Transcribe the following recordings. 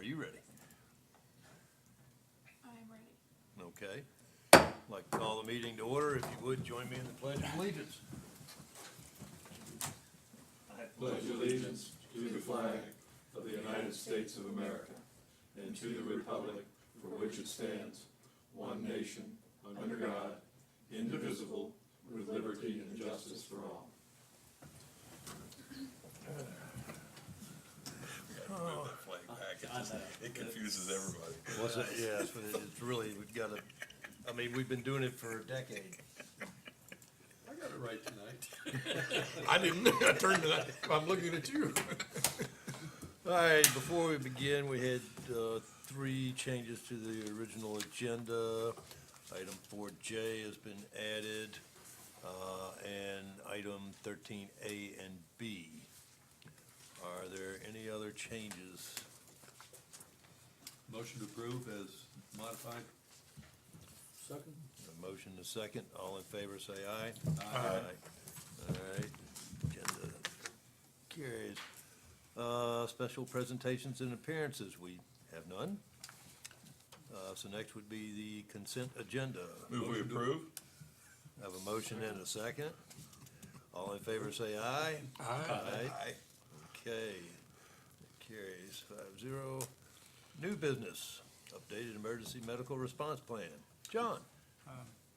you ready? I am ready. Okay. I'd like to call the meeting to order. If you would, join me in the Pledge of Allegiance. I pledge allegiance to the flag of the United States of America and to the republic for which it stands, one nation, under God, indivisible, with liberty and justice for all. Oh, Flag back. It confuses everybody. what's that? Yeah, it's really, we've got to, I mean, we've been doing it for a decade. I got it right tonight. I didn't, I turned it, I'm looking at you. All right, before we begin, we had three changes to the original agenda. Item 4J has been added, and item 13A and B. Are there any other changes? Motion to approve as modified. Second. A motion to second. All in favor, say aye. Aye. All right, agenda carries. Special presentations and appearances, we have none. So next would be the consent agenda. Move we approve? Have a motion and a second. All in favor, say aye. Aye. Okay, it carries 5-0. New business, updated emergency medical response plan. John?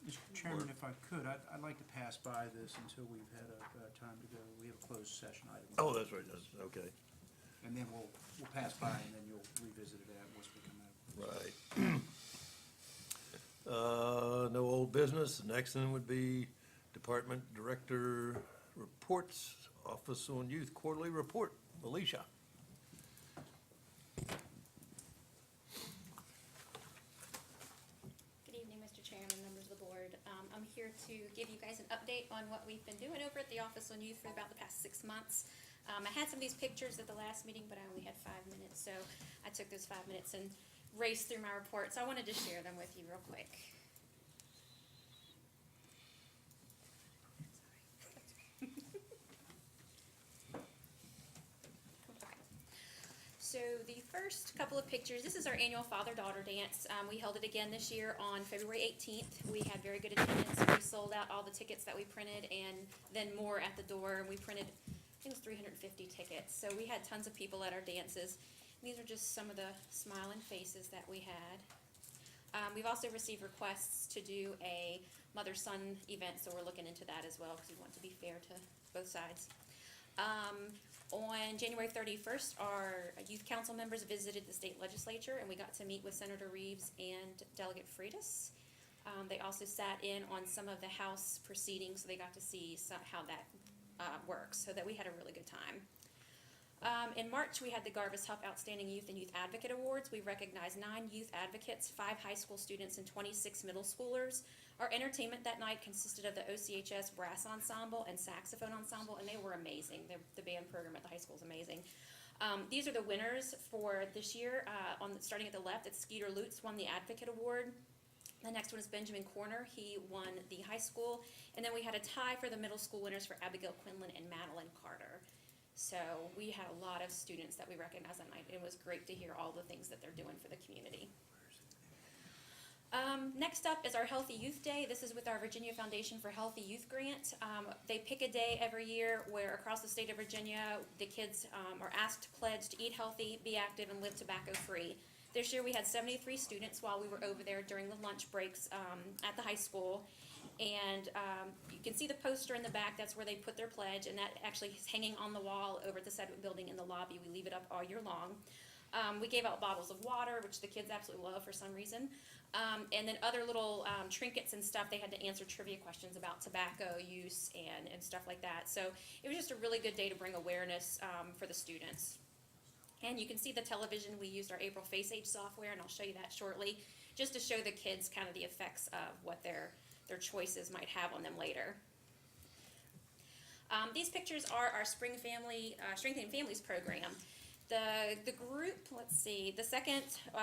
Mr. Chairman, if I could, I'd like to pass by this until we've had a time to go. We have a closed session item. Oh, that's right, that's, okay, And then we'll pass by and then you'll revisit it once we come out. right. No old business. The next one would be Department Director Reports, Office on Youth Quarterly Report. Alicia? Good evening, Mr. Chairman, members of the board. I'm here to give you guys an update on what we've been doing over at the Office on Youth for about the past 6 months. I had some of these pictures at the last meeting, but I only had 5 minutes, so I took those 5 minutes and raced through my report, so I wanted to share them with you real quick. So the first couple of pictures, this is our annual father-daughter dance. We held it again this year on February 18th. We had very good attendance. We sold out all the tickets that we printed and then more at the door. We printed, I think it was 350 tickets. So we had tons of people at our dances. These are just some of the smiling faces that we had. We've also received requests to do a mother-son event, so we're looking into that as well because we want to be fair to both sides. On January 31st, our youth council members visited the state legislature, and we got to meet with Senator Reeves and Delegate Freitas. They also sat in on some of the House proceedings, so they got to see how that works, so that we had a really good time. In March, we had the Garvis Huff Outstanding Youth and Youth Advocate Awards. We recognized 9 youth advocates, 5 high school students, and 26 middle schoolers. Our entertainment that night consisted of the OCHS Brass Ensemble and Saxophone Ensemble, and they were amazing. The band program at the high school is amazing. These are the winners for this year. Starting at the left, it's Skeeter Lutz won the Advocate Award. The next one is Benjamin Corner. He won the high school. And then we had a tie for the middle school winners for Abigail Quinlan and Madeline Carter. So we had a lot of students that we recognized that night. It was great to hear all the things that they're doing for the community. Next up is our Healthy Youth Day. This is with our Virginia Foundation for Healthy Youth grant. They pick a day every year where across the state of Virginia, the kids are asked to pledge to eat healthy, be active, and live tobacco-free. This year we had 73 students while we were over there during the lunch breaks at the high school. And you can see the poster in the back. That's where they put their pledge, and that actually is hanging on the wall over at the Sedgwick building in the lobby. We leave it up all year long. We gave out bottles of water, which the kids absolutely love for some reason. And then other little trinkets and stuff. They had to answer trivia questions about tobacco use and stuff like that. So it was just a really good day to bring awareness for the students. And you can see the television. We used our April Face Age software, and I'll show you that shortly, just to show the kids kind of the effects of what their choices might have on them later. These pictures are our Spring Family Strengthening Families program. The group, let's see, the second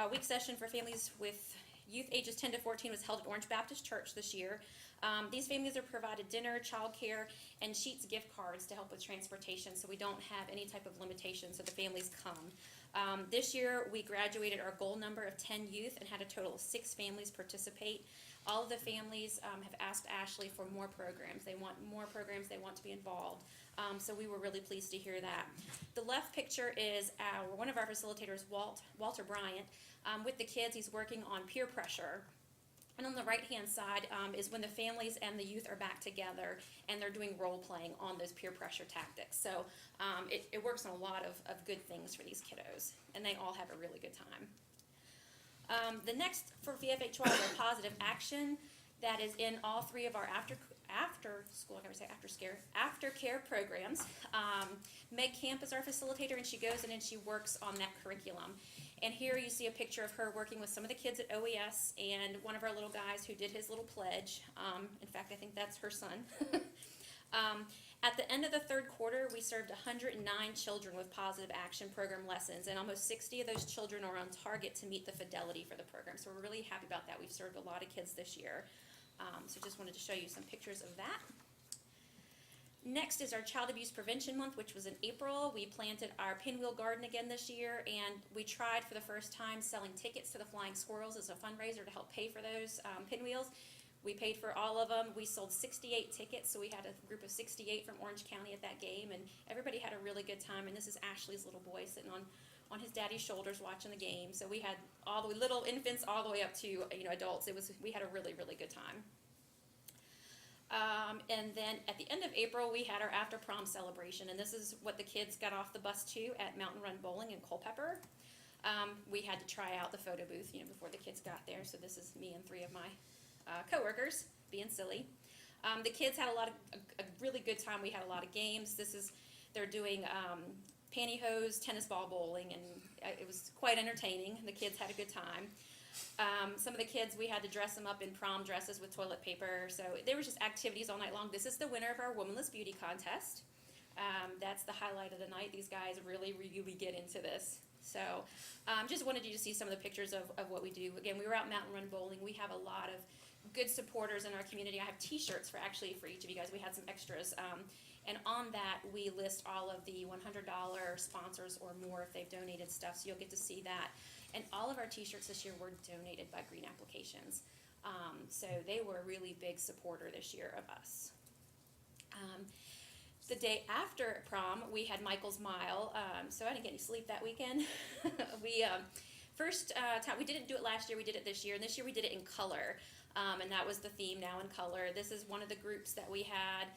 week session for families with youth ages 10 to 14 was held at Orange Baptist Church this year. These families are provided dinner, childcare, and Sheets gift cards to help with transportation, so we don't have any type of limitation, so the families come. This year, we graduated our goal number of 10 youth and had a total of 6 families participate. All of the families have asked Ashley for more programs. They want more programs, they want to be involved. So we were really pleased to hear that. The left picture is one of our facilitators, Walter Bryant. With the kids, he's working on peer pressure. And on the right-hand side is when the families and the youth are back together and they're doing role-playing on those peer pressure tactics. So it works on a lot of good things for these kiddos, and they all have a really good time. The next for VFH12 is a positive action that is in all 3 of our aftercare programs. Meg Camp is our facilitator, and she goes in and she works on that curriculum. And here you see a picture of her working with some of the kids at OES and one of our little guys who did his little pledge. In fact, I think that's her son. At the end of the 3rd quarter, we served 109 children with positive action program lessons, and almost 60 of those children are on target to meet the fidelity for the program. So we're really happy about that. We've served a lot of kids this year. So just wanted to show you some pictures of that. Next is our Child Abuse Prevention Month, which was in April. We planted our pinwheel garden again this year, and we tried for the first time selling tickets to the Flying Squirrels as a fundraiser to help pay for those pinwheels. We paid for all of them. We sold 68 tickets, so we had a group of 68 from Orange County at that game, and everybody had a really good time. And this is Ashley's little boy sitting on his daddy's shoulders watching the game. So we had all the little infants all the way up to adults. We had a really, really good time. And then at the end of April, we had our after prom celebration, and this is what the kids got off the bus to at Mountain Run Bowling in Culpeper. We had to try out the photo booth, before the kids got there. So this is me and 3 of my coworkers being silly. The kids had a really good time. We had a lot of games. They're doing pantyhose, tennis ball bowling, and it was quite entertaining. The kids had a good time. Some of the kids, we had to dress them up in prom dresses with toilet paper. So there was just activities all night long. This is the winner of our Womanless Beauty Contest. That's the highlight of the night. These guys really, really get into this. So just wanted you to see some of the pictures of what we do. Again, we were out Mountain Run Bowling. We have a lot of good supporters in our community. I have t-shirts for each of you guys. We had some extras. And on that, we list all of the $100 sponsors or more if they've donated stuff. So you'll get to see that. And all of our t-shirts this year were donated by Green Applications. So they were a really big supporter this year of us. The day after prom, we had Michael's Mile, so I didn't get any sleep that weekend. First time, we didn't do it last year, we did it this year, and this year we did it in color, and that was the theme, now in color. This is one of the groups that we had.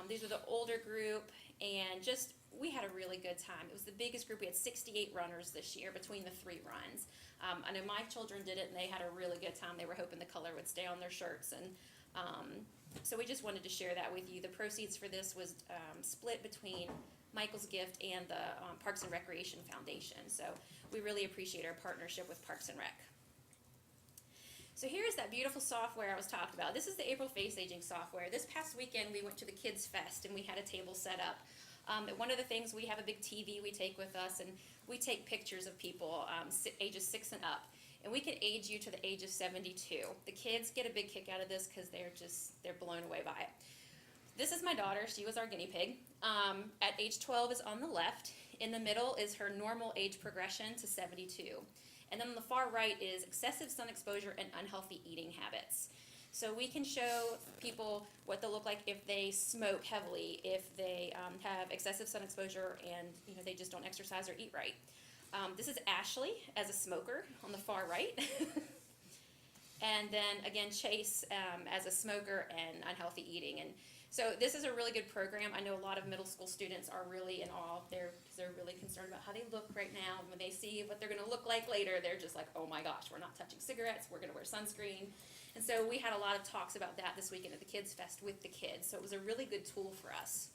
These were the older group, and we had a really good time. It was the biggest group. We had 68 runners this year between the 3 runs. I know my children did it, and they had a really good time. They were hoping the color would stay on their shirts, and so we just wanted to share that with you. The proceeds for this was split between Michael's Gift and the Parks and Recreation Foundation. So we really appreciate our partnership with Parks and Rec. So here's that beautiful software I was talking about. This is the April Face Aging software. This past weekend we went to the Kids Fest and we had a table set up. One of the things, we have a big TV we take with us, and we take pictures of people ages 6 and up. And we can age you to the age of 72. The kids get a big kick out of this because they're blown away by it. This is my daughter. She was our guinea pig. At age 12 is on the left. In the middle is her normal age progression to 72. And then on the far right is excessive sun exposure and unhealthy eating habits. So we can show people what they'll look like if they smoke heavily, if they have excessive sun exposure and they just don't exercise or eat right. This is Ashley as a smoker on the far right. And then again, Chase as a smoker and unhealthy eating. And so this is a really good program. I know a lot of middle school students are really in awe. They're really concerned about how they look right now. When they see what they're going to look like later, they're just like, oh my gosh, we're not touching cigarettes. We're going to wear sunscreen. And so we had a lot of talks about that this weekend at the Kids Fest with the kids. So it was a really good tool for us.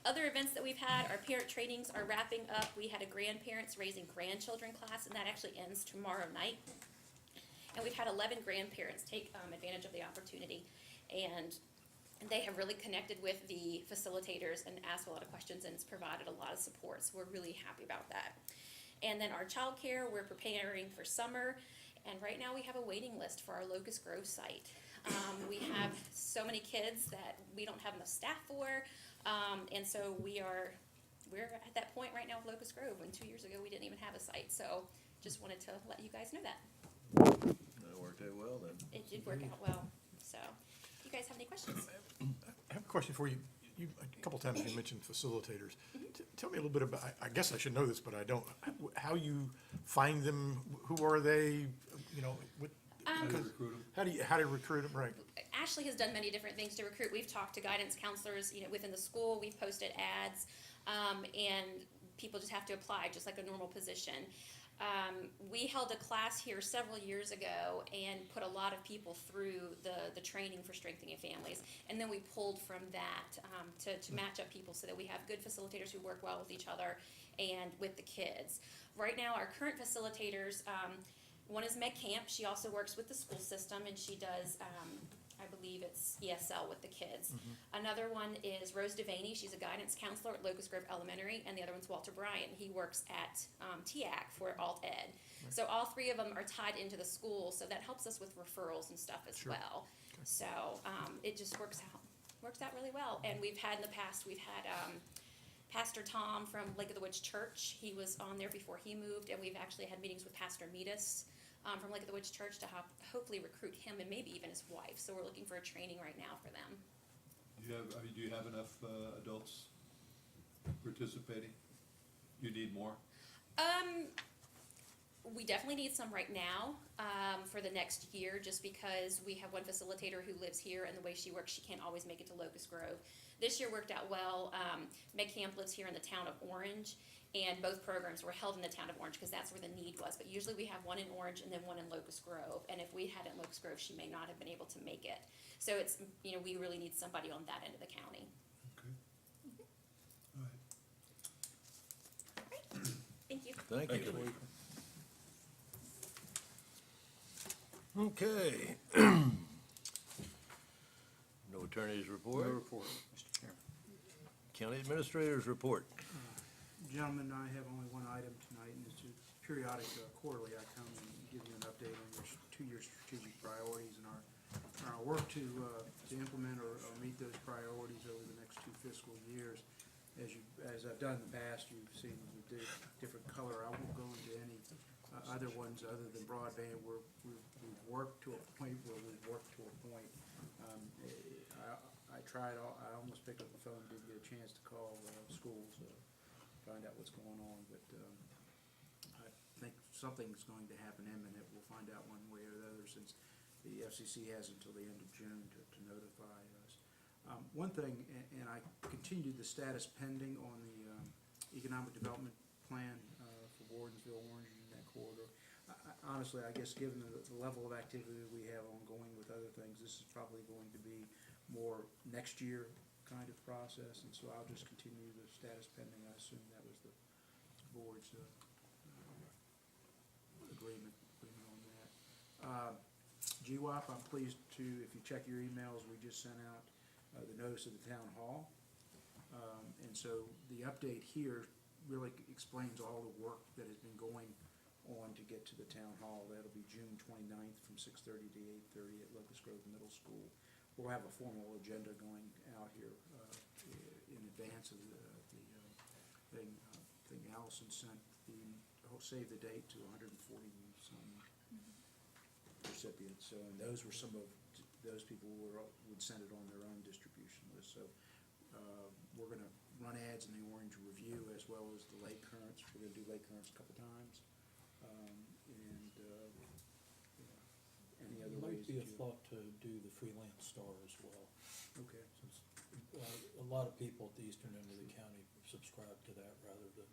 Other events that we've had, our parent trainings are wrapping up. We had a grandparents raising grandchildren class, and that actually ends tomorrow night. And we've had 11 grandparents take advantage of the opportunity, and they have really connected with the facilitators and asked a lot of questions, and it's provided a lot of support, so we're really happy about that. And then our child care, we're preparing for summer, And right now, we have a waiting list for our Locust Grove site. We have so many kids that we don't have enough staff for, and so we're at that point right now with Locust Grove, when 2 years ago, we didn't even have a site, so just wanted to let you guys know that. That worked out well then. It did work out well, so, you guys have any questions? I have a question for you. A couple times you mentioned facilitators. Tell me a little bit about, I guess I should know this, but I don't, how you find them, who are they, you know, what? How do you recruit them? How do you recruit them, right? Ashley has done many different things to recruit. We've talked to guidance counselors, within the school. We've posted ads, and people just have to apply, just like a normal position. We held a class here several years ago and put a lot of people through the training for strengthening families. And then we pulled from that to match up people so that we have good facilitators who work well with each other and with the kids. Right now, our current facilitators, one is Meg Camp. She also works with the school system, and she does, I believe it's ESL with the kids. Another one is Rose Devaney. She's a guidance counselor at Locust Grove Elementary, and the other one's Walter Bryan. He works at TIAC for Alt Ed. So all three of them are tied into the school, so that helps us with referrals and stuff as well. So it just works out really well. And we've had in the past, Pastor Tom from Lake of the Woods Church. He was on there before he moved, and we've actually had meetings with Pastor Metis from Lake of the Woods Church to hopefully recruit him and maybe even his wife. So we're looking for a training right now for them. Do you have enough adults participating? You need more? We definitely need some right now for the next year, just because we have one facilitator who lives here, and the way she works, she can't always make it to Locust Grove. This year worked out well. Meg Camp lives here in the town of Orange, and both programs were held in the town of Orange because that's where the need was. But usually we have one in Orange and then one in Locust Grove, and if we had it in Locust Grove, she may not have been able to make it. So it's, we really need somebody on that end of the county. Okay. All right. All right. Thank you. Thank you. Okay. No attorney's report. No report, Mr. Chairman. County administrator's report. Gentlemen, I have only one item tonight, and it's a periodic quarterly. I come and give you an update on your two-year strategic priorities and our work to implement or meet those priorities over the next 2 fiscal years. As I've done in the past, you've seen the different color. I won't go into any other ones other than broadband. We've worked to a point where we've worked to a point. I almost picked up the phone, didn't get a chance to call schools, find out what's going on, but I think something's going to happen imminent. We'll find out one way or the other, since the FCC has until the end of June to notify us. One thing, and I continued the status pending on the economic development plan for Wardensville, Orange, and that corridor. Honestly, I guess given the level of activity we have ongoing with other things, this is probably going to be more next year kind of process, and so I'll just continue the status pending. I assume that was the board's agreement on that. GWAP, I'm pleased to, if you check your emails, we just sent out the notice of the town hall. And so the update here really explains all the work that has been going on to get to the town hall. That'll be June 29th from 6:30 to 8:30 at Locust Grove Middle School. We'll have a formal agenda going out here in advance of the thing. Allison sent save the date to 140 some recipients. So, and those were some of those people who would send it on their own distribution list. So we're going to run ads in the Orange Review as well as the Lake Currents. We're going to do Lake Currents a couple times. Any other It ways? might be a thought to do the Freelance Star as well, Okay. since a lot of people at the eastern end of the county subscribe to that rather than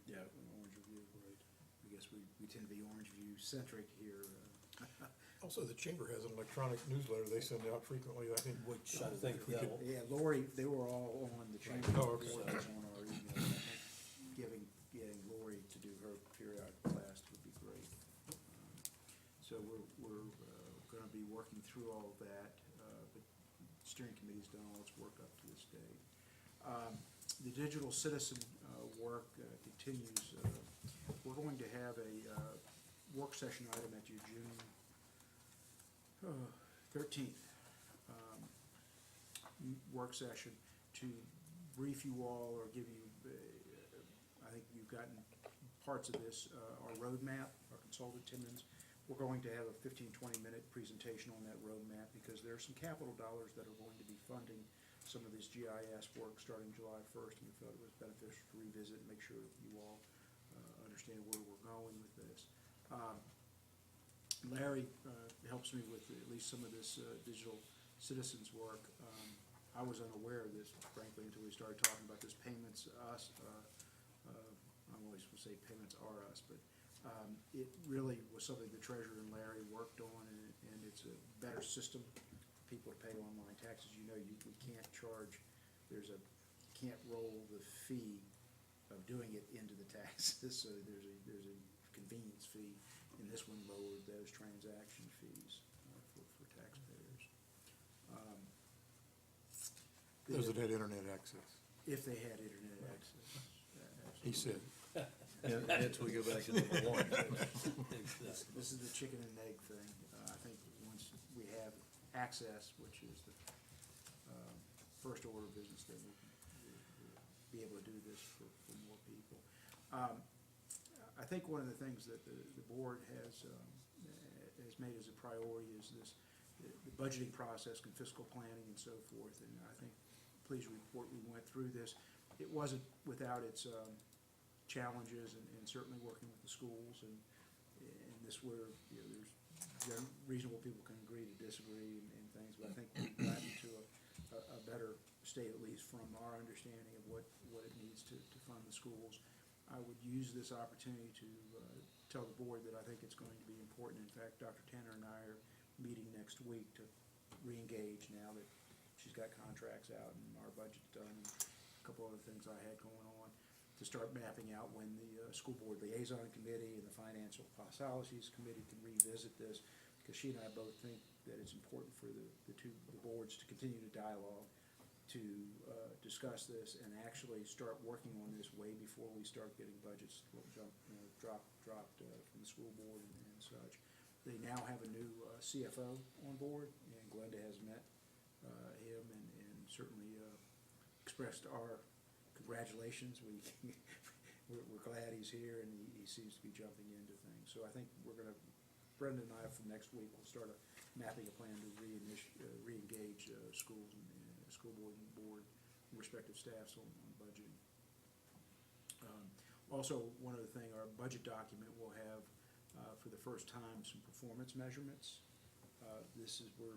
Yeah, Orange Review. Right. I guess we tend to be Orange Review centric here. Also, the chamber has an electronic newsletter they send out frequently, I think. which I think If we could- that'll, Yeah, Lori, they were all on the chamber. Oh, okay. board, was on our email. Getting Lori to do her periodic class would be great. So we're gonna be working through all of that, but steering committee's done all its work up to this date. The digital citizen work continues. We're going to have a work session item at your June 13th work session to brief you all or give you, I think you've gotten parts of this, our roadmap, our consultant Timmons. We're going to have a 15-20-minute presentation on that roadmap because there are some capital dollars that are going to be funding some of this GIS work starting July 1st, and we felt it was beneficial to revisit and make sure you all understand where we're going with this. Larry helps me with at least some of this digital citizens work. I was unaware of this, frankly, until we started talking about this payments us. I always will say payments are us, but it really was something the treasurer and Larry worked on, and it's a better system for people to pay online taxes. You know, we can't charge, can't roll the fee of doing it into the taxes, so there's a convenience fee, and this one lowered those transaction fees for taxpayers. Those that had internet access, If they had internet access. he said. Hence we go back to number one. This is the chicken and egg thing. I think once we have access, which is the first order of business, then we'll be able to do this for more people. I think one of the things that the board has made as a priority is the budgeting process and fiscal planning and so forth. And I think, please report, we went through this. It wasn't without its challenges, and certainly working with the schools, and this where, you know, there's reasonable people can agree to disagree and things, but I think we've gotten to a better state, at least from our understanding of what it needs to fund the schools. I would use this opportunity to tell the board that I think it's going to be important. In fact, Dr. Tanner and I are meeting next week to re-engage now that she's got contracts out and our budget's done, and a couple other things I had going on, to start mapping out when the school board liaison committee and the financial policies committee can revisit this, because she and I both think that it's important for the boards to continue to dialogue, to discuss this and actually start working on this way before we start getting budgets dropped from the school board and such. They now have a new CFO on board, and Glenda has met him and certainly expressed our congratulations. We're glad he's here, and he seems to be jumping into things. So I think Brenda and I from next week will start mapping a plan to re-engage schools and school board and respective staffs on budgeting. Also, one other thing, our budget document will have for the first time some performance measurements. This is where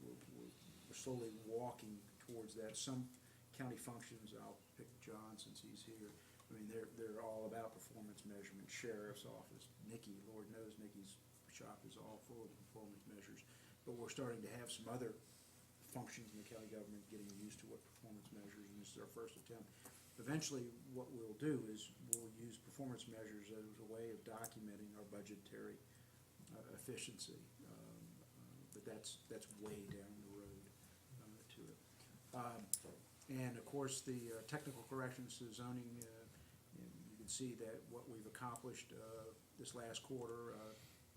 we're slowly walking towards that. Some county functions, I'll pick John since he's here, I mean, they're all about performance measurement. Sheriff's office, Nikki, Lord knows Nikki's shop is all full of performance measures. But we're starting to have some other functions in the county government getting used to what performance measures, and this is our first attempt. Eventually, what we'll do is we'll use performance measures as a way of documenting our budgetary efficiency. But that's way down the road to it. And of course, the technical corrections to zoning, and you can see that what we've accomplished this last quarter.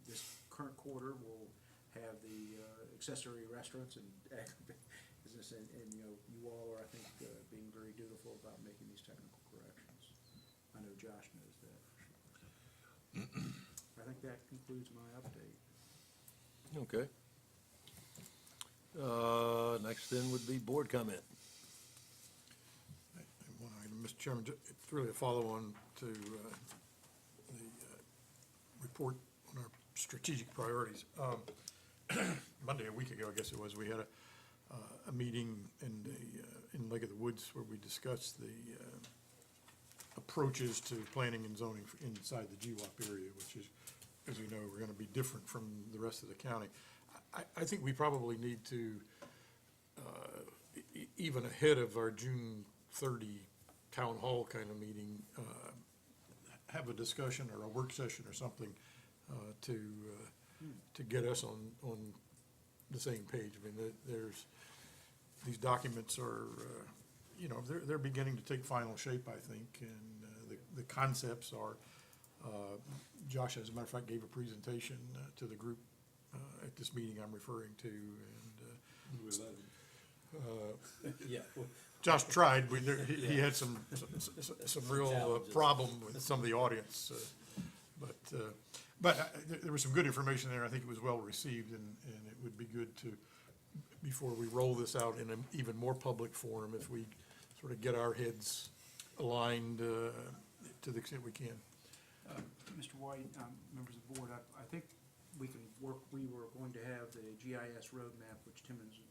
This current quarter will have the accessory restaurants and business, and you know, you all are, I think, being very dutiful about making these technical corrections. I know Josh knows that for sure. I think that concludes my update. Okay. Next then would be board comment. One item, Mr. Chairman, it's really a follow-on to the report on our strategic priorities. Monday, a week ago, I guess it was, we had a meeting in Lake of the Woods where we discussed the approaches to planning and zoning inside the GWAP area, which is, as you know, we're going to be different from the rest of the county. I think we probably need to, even ahead of our June 30 town hall kind of meeting, have a discussion or a work session or something to get us on the same page. I mean, these documents are, you know, they're beginning to take final shape, I think, and the concepts are Josh, as a matter of fact, gave a presentation to the group at this meeting I'm referring to, and Yeah, Josh tried, but he had some real Challenges. problem with some of the audience. But there was some good information there. I think it was well received, and it would be good to, before we roll this out in an even more public forum, if we sort of get our heads aligned to the extent we can. Mr. White, members of the board, I think we can work, we were going to have the GIS roadmap, which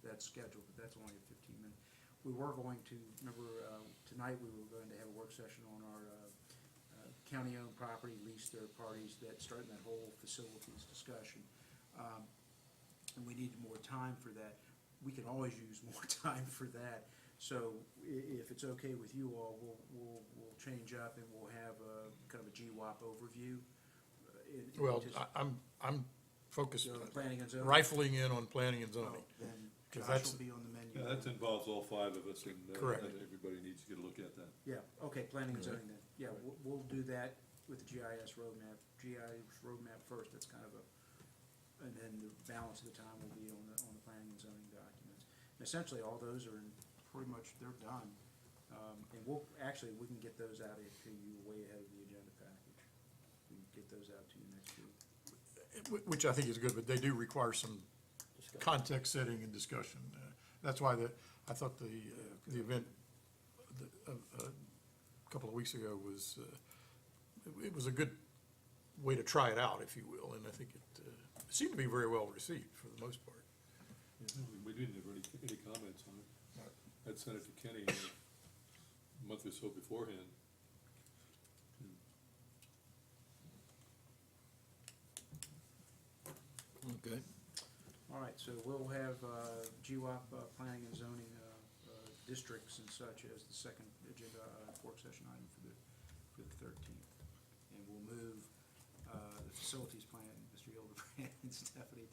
that's scheduled, but that's only a 15-minute. We were going to, remember, tonight we were going to have a work session on our county-owned property, leased third parties, that starting that whole facilities discussion. And we needed more time for that. We can always use more time for that. So if it's okay with you all, we'll change up and we'll have a kind of a GWAP overview. Well, I'm focused, Planning and zoning. rifling in on planning and zoning. Then 'Cause Josh that's- will be on the menu. Yeah, that involves all five of us, and Correct. everybody needs to get a look at that. Yeah, okay, planning and zoning then. Yeah, we'll do that with the GIS roadmap. GIS roadmap first, that's kind of and then the balance of the time will be on the planning and zoning documents. And essentially, all those are pretty much, they're done. And we can get those out to you way ahead of the agenda package. We can get those out to you next week. Which I think is good, but they do require some context setting and discussion. That's why I thought the event a couple of weeks ago was, it was a good way to try it out, if you will, and I think it seemed to be very well received for the most part. Yeah, we didn't have any comments on it. I'd sent it to Kenny a month or so beforehand. Okay. All right, so we'll have GWAP, planning and zoning districts and such as the second agenda work session item for the 13th. And we'll move the facilities plan, Mr. Hildebrand and Stephanie,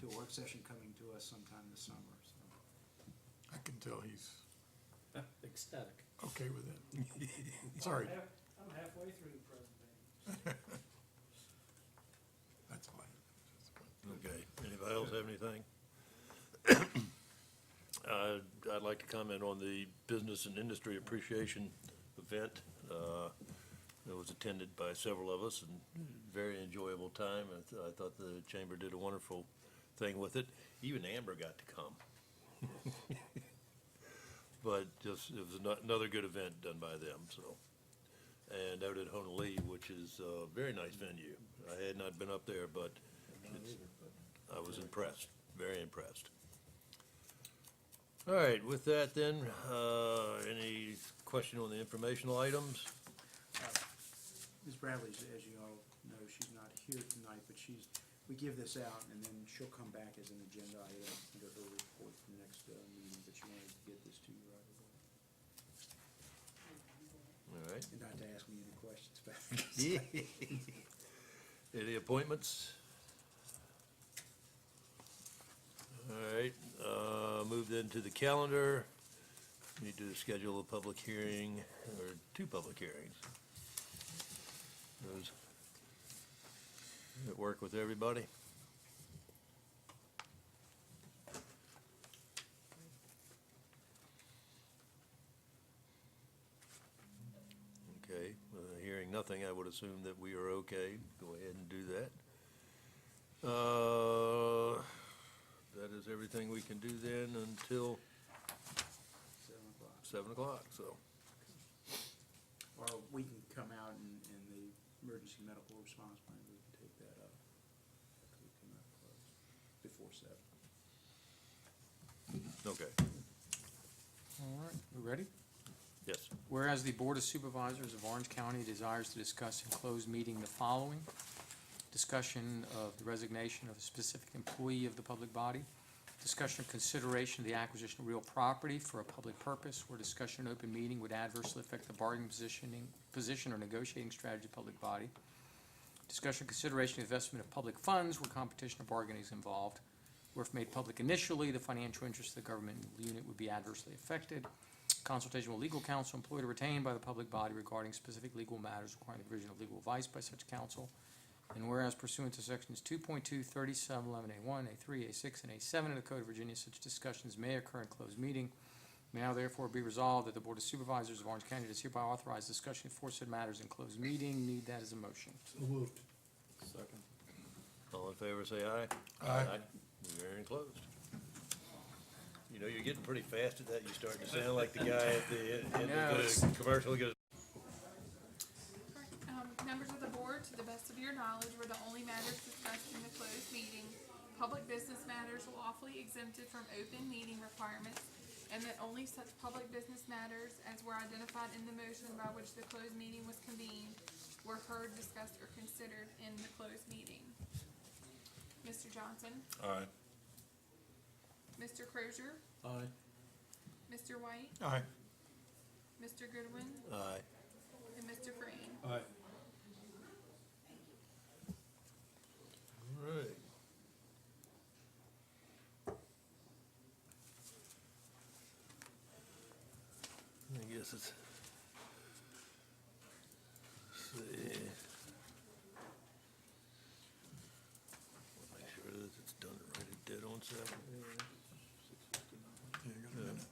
to a work session coming to us sometime this summer, so. I can tell he's ecstatic. okay with it. Sorry, I'm halfway through the presentation. that's fine. Okay, anybody else have anything? I'd like to comment on the Business and Industry Appreciation event. It was attended by several of us, and very enjoyable time. I thought the chamber did a wonderful thing with it. Even Amber got to come. But just, it was another good event done by them, so. And out at Honolulu, which is a very nice venue. I had not been up there, but I was impressed, very impressed. All right, with that then, any question on the informational items? Ms. Bradley, as you all know, she's not here tonight, but we give this out and then she'll come back as an agenda item under her report for the next meeting, but she wanted to get this to you right away. All right. And not to ask me any questions back. Any appointments? All right, move then to the calendar. Need to schedule a public hearing, or two public hearings. Does it work with everybody? Okay, hearing nothing, I would assume that we are okay. Go ahead and do that. That is everything we can do then until 7 o'clock. 7 o'clock, so. Or we can come out and the emergency medical response plan, we can take that up. After we come out close, before 7. Okay, All right, we ready? yes. Whereas the Board of Supervisors of Orange County desires to discuss in closed meeting the following: discussion of the resignation of a specific employee of the public body, discussion or consideration of the acquisition of real property for a public purpose, or discussion in open meeting would adversely affect the bargaining position or negotiating strategy of the public body, discussion or consideration of the investment of public funds where competition or bargaining is involved, or if made public initially, the financial interest of the government unit would be adversely affected, consultation with legal counsel employed or retained by the public body regarding specific legal matters requiring the provision of legal advice by such counsel. And whereas pursuant to sections 2.2, 37, 11A1, A3, A6, and A7 of the Code of Virginia, such discussions may occur in closed meeting. Now therefore be resolved that the Board of Supervisors of Orange County does hereby authorize discussion of aforesaid matters in closed meeting. Need that as a motion. So moved. Second. All in favor, say aye. Aye. We are enclosed. You know, you're getting pretty fast at that. You're starting to sound like the guy at the end No, of the commercial. He goes, Members of the board, to the best of your knowledge, were the only matters discussed in the closed meeting. Public business matters lawfully exempted from open meeting requirements, and that only such public business matters as were identified in the motion by which the closed meeting was convened were heard, discussed, or considered in the closed meeting. Mr. Johnson? aye. Mr. Crozier? Aye. Mr. White? Aye. Mr. Goodwin? Aye. And Mr. Frame? Aye. All right. I guess it's, let's see. Make sure that it's done it right at dead on seven. Yeah, you got a minute.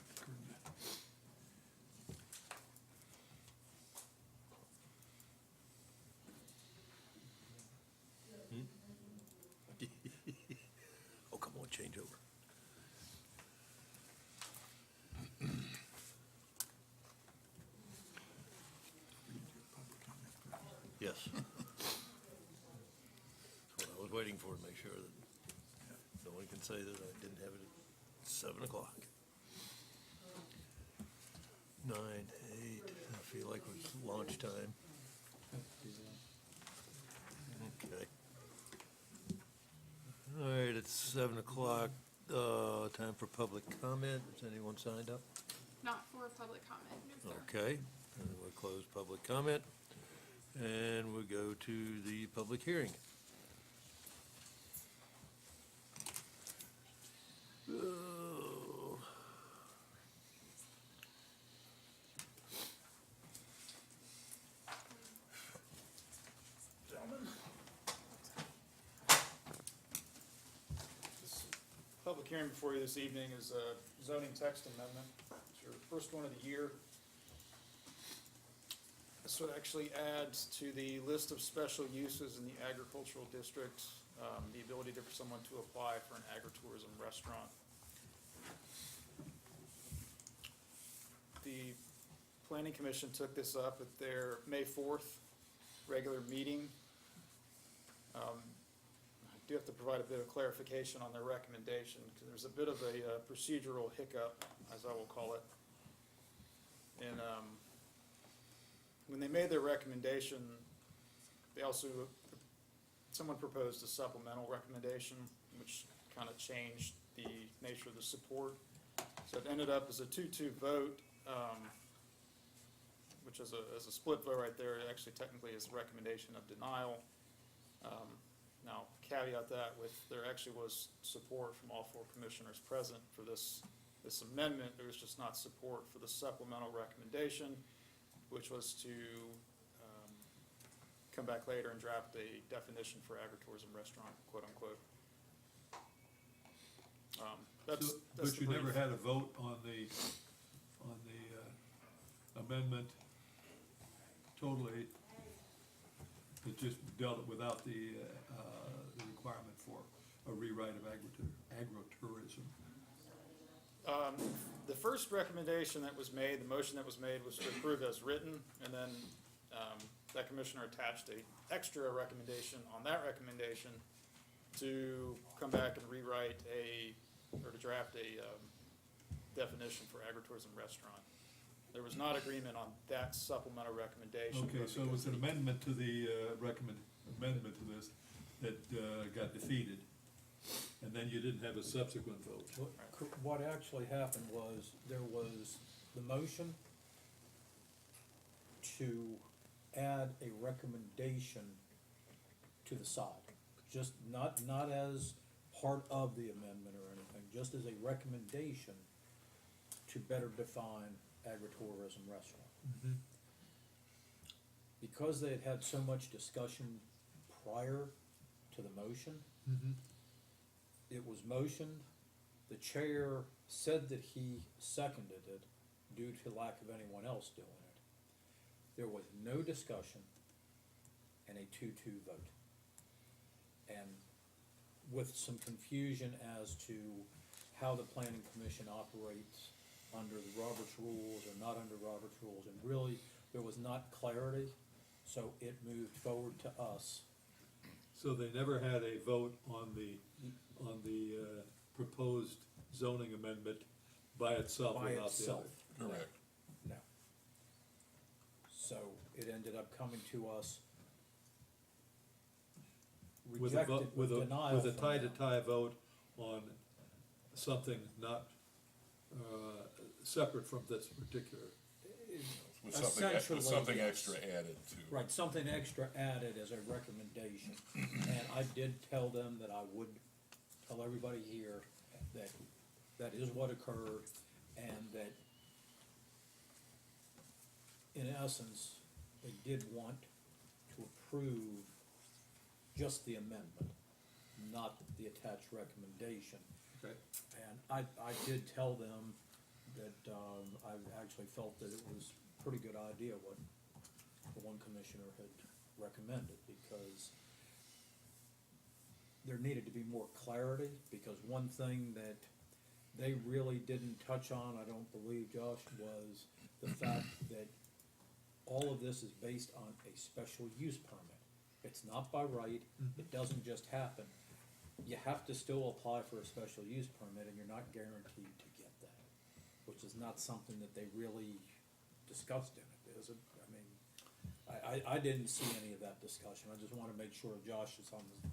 Oh, come on, change over. Yes. That's what I was waiting for, to make sure that no one can say that I didn't have it at 7 o'clock. 9, 8, I feel like it was launch time. Okay. All right, it's 7 o'clock, time for public comment. Has anyone signed up? Not for public comment, no, sir. Okay, and we'll close public comment, and we'll go to the public hearing. Oh. This public hearing before you this evening is a zoning text amendment. It's your first one of the year. This would actually add to the list of special uses in the agricultural district, the ability for someone to apply for an agritourism restaurant. The planning commission took this up at their May 4th regular meeting. I do have to provide a bit of clarification on their recommendation, because there's a bit of a procedural hiccup, as I will call it. And when they made their recommendation, they also, someone proposed a supplemental recommendation, which kind of changed the nature of the support. So it ended up as a 2-2 vote, which is a split vote right there. It actually technically is a recommendation of denial. Now, caveat that with, there actually was support from all 4 commissioners present for this amendment. There was just not support for the supplemental recommendation, which was to come back later and draft a definition for agritourism restaurant, quote unquote. That's But the you never brief. had a vote on the amendment totally, it just dealt it without the requirement for a rewrite of agritourism. The first recommendation that was made, the motion that was made, was to approve as written, and then that commissioner attached a extra recommendation on that recommendation to come back and rewrite or to draft a definition for agritourism restaurant. There was not agreement on that supplemental recommendation. Okay, but so it was because an amendment to the amendment to this that got defeated, and then you didn't have a subsequent vote. What actually happened was, there was the motion to add a recommendation to the side. Just not as part of the amendment or anything, just as a recommendation to better define agritourism restaurant. Because they had had so much discussion prior to the motion, it was motioned, the chair said that he seconded it due to lack of anyone else doing it. There was no discussion and a 2-2 vote. And with some confusion as to how the planning commission operates under the Roberts rules or not under Roberts rules, and really, there was not clarity, so it moved forward to us. So they never had a vote on the proposed zoning amendment by itself By without the itself. other? Correct. No. So it ended up coming to us With a rejected vote, with denial with a from tie to them. tie vote on something not, separate from this particular. With something, Essentially, with something yes. extra added to. Right, something extra added as a recommendation. And I did tell them that I would tell everybody here that that is what occurred, and that in essence, they did want to approve just the amendment, not the attached recommendation. Okay. And I did tell them that, I actually felt that it was a pretty good idea what the one commissioner had recommended, because there needed to be more clarity, because one thing that they really didn't touch on, I don't believe, Josh, was the fact that all of this is based on a special use permit. It's not by right, it doesn't just happen. You have to still apply for a special use permit, and you're not guaranteed to get that, which is not something that they really discussed in it, is it? I mean, I didn't see any of that discussion. I just wanna make sure Josh is on the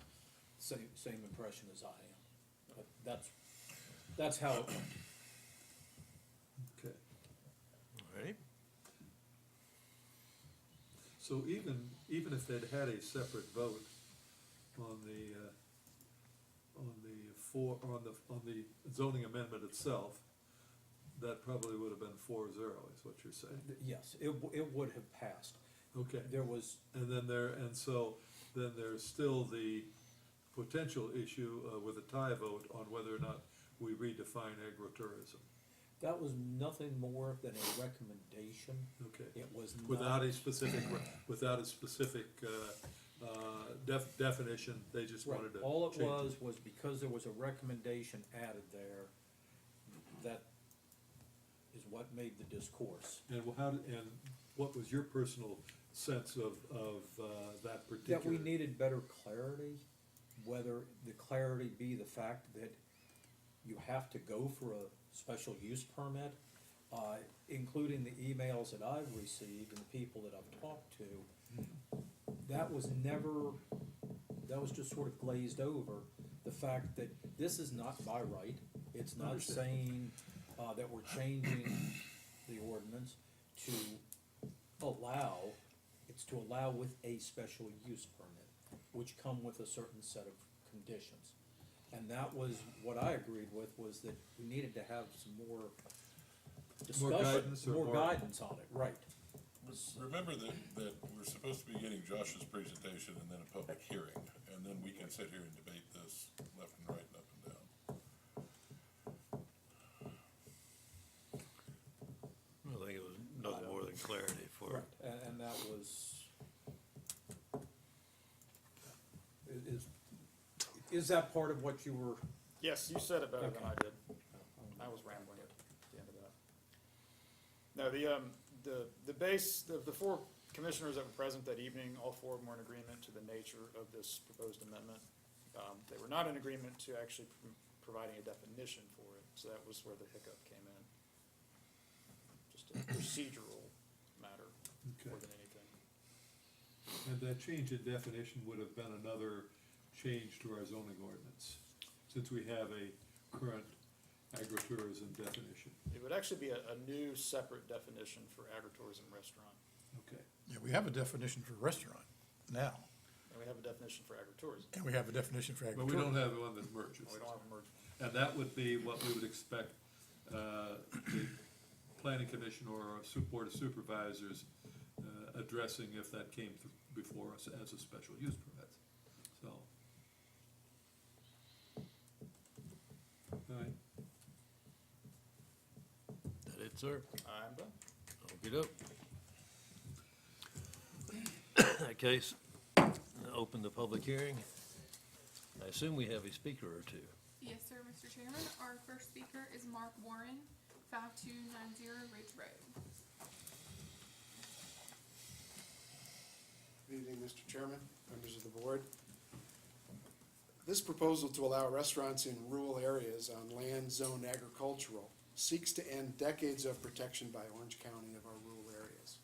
same impression as I am. But that's how it went. Okay. All right. So even if they'd had a separate vote on the zoning amendment itself, that probably would have been 4-0, is what you're saying. Yes, it would have passed. Okay. There was, And then then there's still the potential issue with a tie vote on whether or not we redefine agritourism. that was nothing more than a recommendation. Okay. It was not. Without a specific definition, they just Right, wanted to all it change was because there was a recommendation added there, that is what made the discourse. And what was your personal sense of that particular? That we needed better clarity, whether the clarity be the fact that you have to go for a special use permit, including the emails that I've received and the people that I've talked to, that was just sort of glazed over, the fact that this is not by right, it's not Understood. saying, that we're changing the ordinance to allow, it's to allow with a special use permit, which come with a certain set of conditions. And that was, what I agreed with, was that we needed to have some more discussion, guidance or more more- guidance on it, right. Remember that we're supposed to be getting Josh's presentation and then a public hearing, and then we can sit here and debate this left and right and up and down. I think it was nothing more than clarity for, Right, and that was, is that part of what you were? Yes, you said it better than Okay. I did. I was rambling at the end of that. No, the four commissioners that were present that evening, all four of them were in agreement to the nature of this proposed amendment. They were not in agreement to actually providing a definition for it, so that was where the hiccup came in. Just a procedural matter more than anything. And that change in definition would have been another change to our zoning ordinance, since we have a current agritourism definition. It would actually be a new separate definition for agritourism restaurant, Okay. Yeah, we have a definition for restaurant now, and we have a definition for agritourism. and we have a definition for But we don't agritourism. have one that merges. We don't have a merged one. And that would be what we would expect the planning commission or a board of supervisors addressing if that came before us as a special use permit, so. All right, That it, sir? I'm done. Okey-doke. In that case, open the public hearing. I assume we have a speaker or two. Yes, sir, Mr. Chairman. Our first speaker is Mark Warren, 5290 Ridge Road. Good evening, Mr. Chairman, members of the board. This proposal to allow restaurants in rural areas on land zoned agricultural seeks to end decades of protection by Orange County of our rural areas.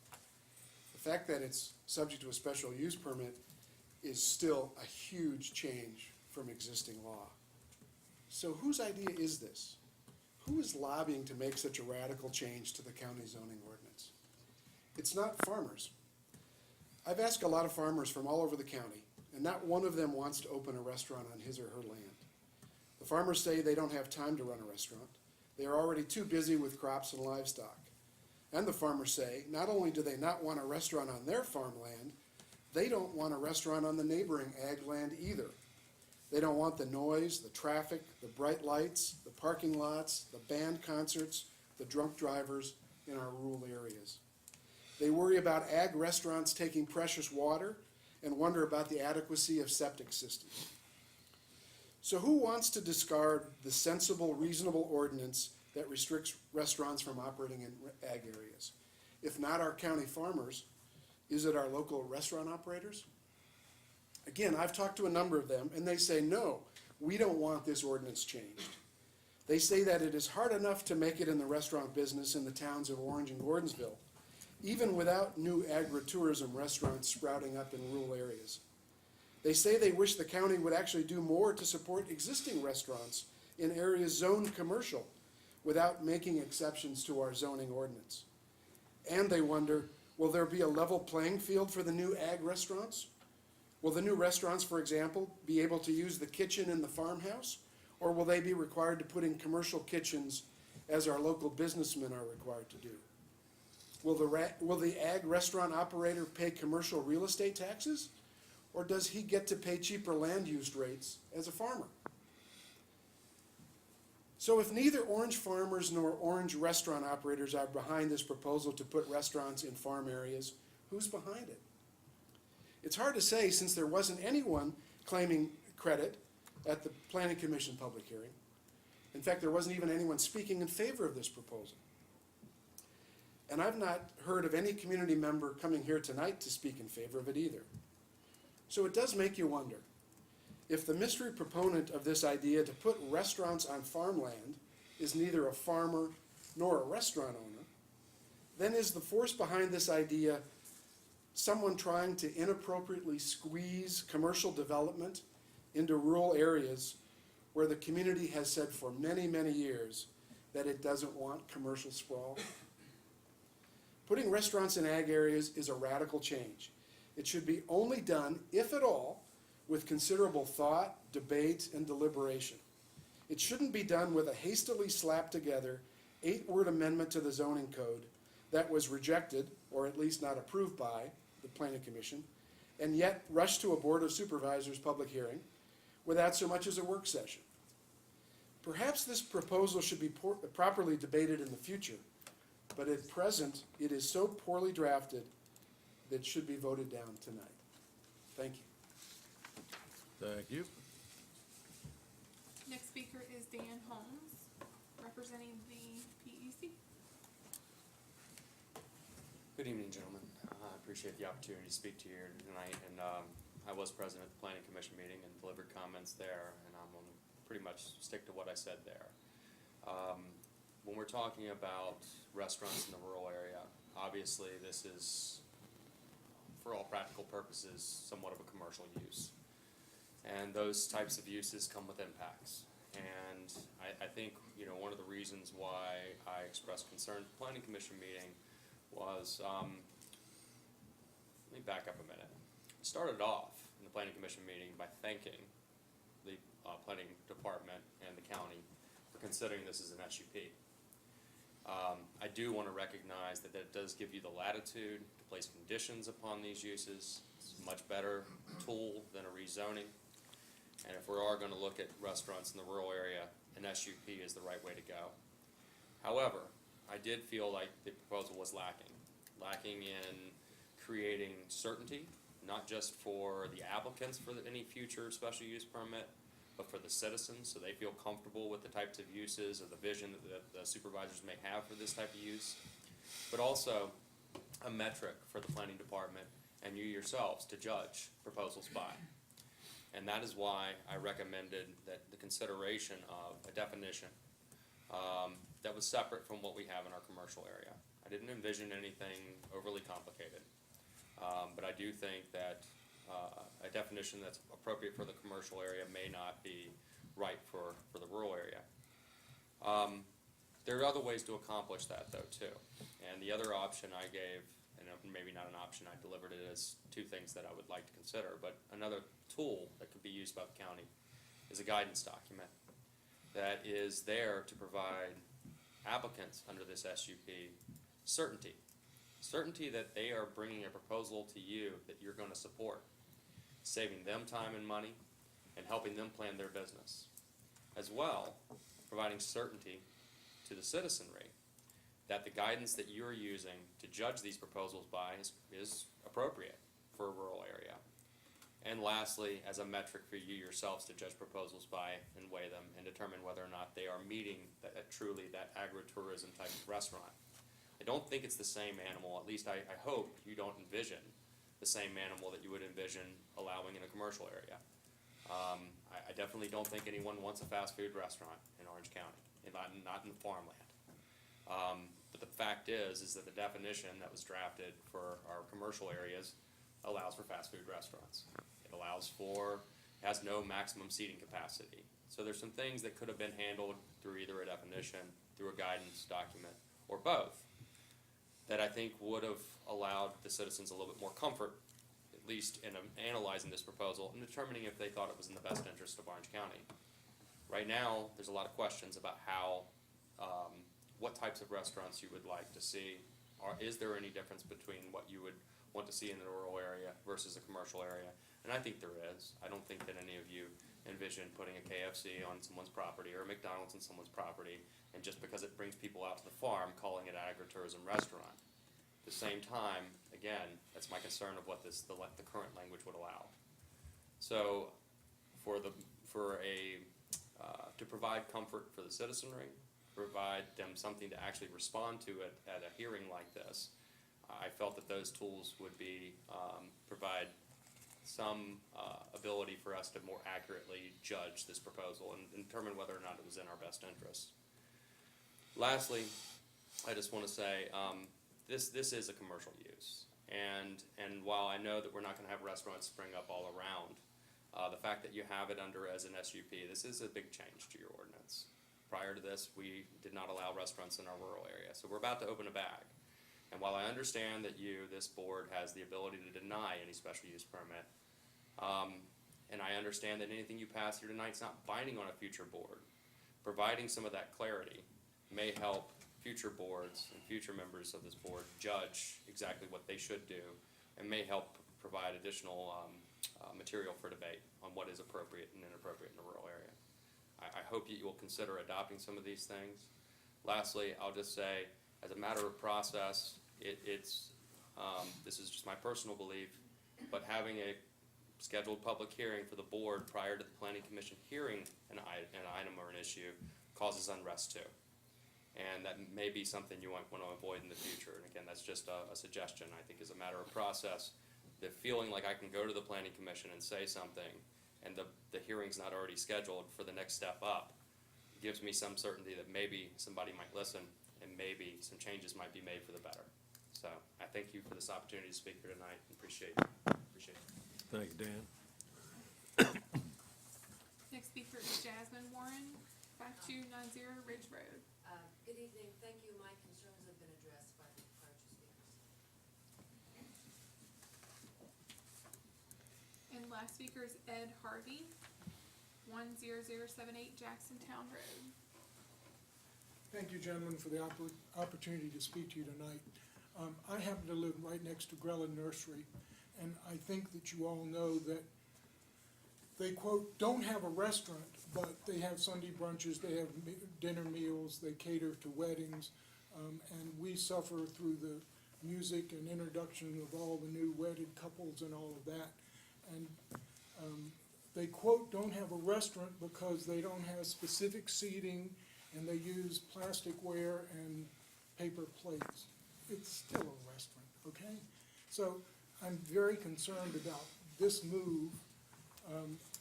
The fact that it's subject to a special use permit is still a huge change from existing law. So whose idea is this? Who is lobbying to make such a radical change to the county zoning ordinance? It's not farmers. I've asked a lot of farmers from all over the county, and not one of them wants to open a restaurant on his or her land. The farmers say they don't have time to run a restaurant. They are already too busy with crops and livestock. And the farmers say not only do they not want a restaurant on their farmland, they don't want a restaurant on the neighboring ag land either. They don't want the noise, the traffic, the bright lights, the parking lots, the band concerts, the drunk drivers in our rural areas. They worry about ag restaurants taking precious water and wonder about the adequacy of septic systems. So who wants to discard the sensible, reasonable ordinance that restricts restaurants from operating in ag areas? If not our county farmers, is it our local restaurant operators? Again, I've talked to a number of them, and they say, no, we don't want this ordinance changed. They say that it is hard enough to make it in the restaurant business in the towns of Orange and Gordonsville, even without new agritourism restaurants sprouting up in rural areas. They say they wish the county would actually do more to support existing restaurants in areas zoned commercial without making exceptions to our zoning ordinance. And they wonder, will there be a level playing field for the new ag restaurants? Will the new restaurants, for example, be able to use the kitchen in the farmhouse? Or will they be required to put in commercial kitchens as our local businessmen are required to do? Will the ag restaurant operator pay commercial real estate taxes? Or does he get to pay cheaper land use rates as a farmer? So if neither Orange farmers nor Orange restaurant operators are behind this proposal to put restaurants in farm areas, who's behind it? It's hard to say since there wasn't anyone claiming credit at the Planning Commission public hearing. In fact, there wasn't even anyone speaking in favor of this proposal. And I've not heard of any community member coming here tonight to speak in favor of it either. So it does make you wonder, if the mystery proponent of this idea to put restaurants on farmland is neither a farmer nor a restaurant owner, then is the force behind this idea someone trying to inappropriately squeeze commercial development into rural areas where the community has said for many, many years that it doesn't want commercial sprawl? Putting restaurants in ag areas is a radical change. It should be only done, if at all, with considerable thought, debate, and deliberation. It shouldn't be done with a hastily slapped together 8-word amendment to the zoning code that was rejected, or at least not approved by, the Planning Commission, and yet rushed to a Board of Supervisors public hearing without so much as a work session. Perhaps this proposal should be properly debated in the future, but at present, it is so poorly drafted that it should be voted down tonight. Thank you. Thank you. Next speaker is Dan Holmes, representing the PEC. Good evening, gentlemen. I appreciate the opportunity to speak to you here tonight, and I was present at the Planning Commission meeting and delivered comments there, and I'm going to pretty much stick to what I said there. When we're talking about restaurants in the rural area, obviously this is, for all practical purposes, somewhat of a commercial use. And those types of uses come with impacts. And I think, one of the reasons why I expressed concern at the Planning Commission meeting was, let me back up a minute. Started off in the Planning Commission meeting by thanking the Planning Department and the county for considering this as an SUP. I do want to recognize that that does give you the latitude to place conditions upon these uses. It's a much better tool than a rezoning. And if we are going to look at restaurants in the rural area, an SUP is the right way to go. However, I did feel like the proposal was lacking in creating certainty, not just for the applicants for any future special use permit, but for the citizens, so they feel comfortable with the types of uses or the vision that the supervisors may have for this type of use, but also a metric for the planning department and you yourselves to judge proposals by. And that is why I recommended that the consideration of a definition that was separate from what we have in our commercial area. I didn't envision anything overly complicated, but I do think that a definition that's appropriate for the commercial area may not be right for the rural area. There are other ways to accomplish that though too. And the other option I gave, and maybe not an option, I delivered it as two things that I would like to consider, but another tool that could be used by the county is a guidance document that is there to provide applicants under this SUP certainty. Certainty that they are bringing a proposal to you that you're going to support, saving them time and money, and helping them plan their business. As well, providing certainty to the citizenry that the guidance that you're using to judge these proposals by is appropriate for a rural area. And lastly, as a metric for you yourselves to judge proposals by and weigh them and determine whether or not they are meeting truly that agritourism type of restaurant. I don't think it's the same animal, at least I hope you don't envision the same animal that you would envision allowing in a commercial area. I definitely don't think anyone wants a fast food restaurant in Orange County, and not in the farmland. But the fact is that the definition that was drafted for our commercial areas allows for fast food restaurants. It has no maximum seating capacity. So there's some things that could have been handled through either a definition, through a guidance document, or both, that I think would have allowed the citizens a little bit more comfort, at least in analyzing this proposal and determining if they thought it was in the best interest of Orange County. Right now, there's a lot of questions about what types of restaurants you would like to see. Is there any difference between what you would want to see in the rural area versus a commercial area? And I think there is. I don't think that any of you envision putting a KFC on someone's property or a McDonald's on someone's property, and just because it brings people out to the farm, calling it an agritourism restaurant. At the same time, again, that's my concern of what the current language would allow. So, to provide comfort for the citizenry, provide them something to actually respond to it at a hearing like this, I felt that those tools would provide some ability for us to more accurately judge this proposal and determine whether or not it was in our best interest. Lastly, I just want to say this is a commercial use, and while I know that we're not going to have restaurants spring up all around, the fact that you have it under as an SUP, this is a big change to your ordinance. Prior to this, we did not allow restaurants in our rural area, so we're about to open a bag. And while I understand that this board, has the ability to deny any special use permit, and I understand that anything you pass here tonight is not binding on a future board, providing some of that clarity may help future boards and future members of this board judge exactly what they should do, and may help provide additional material for debate on what is appropriate and inappropriate in a rural area. I hope that you will consider adopting some of these things. Lastly, I'll just say, as a matter of process, this is just my personal belief, but having a scheduled public hearing for the board prior to the Planning Commission hearing an item or an issue causes unrest too. And that may be something you might want to avoid in the future. And again, that's just a suggestion. I think as a matter of process, the feeling like I can go to the Planning Commission and say something and the hearing's not already scheduled for the next step up gives me some certainty that maybe somebody might listen and maybe some changes might be made for the better. So I thank you for this opportunity to speak here tonight and appreciate it. Thank you, Dan. Next speaker is Jasmine Warren, 5290 Ridge Road. Good evening. Thank you. My concerns have been addressed by the prior two speakers. And last speaker is Ed Harvey, 10078 Jacksontown Road. Thank you, gentlemen, for the opportunity to speak to you tonight. I happen to live right next to Grella Nursery, and I think that you all know that they, quote, don't have a restaurant, but they have Sunday brunches, they have dinner meals, they cater to weddings, and we suffer through the music and introduction of all the new wedded couples and all of that. And they, quote, don't have a restaurant because they don't have specific seating and they use plasticware and paper plates. It's still a restaurant, okay? So I'm very concerned about this move,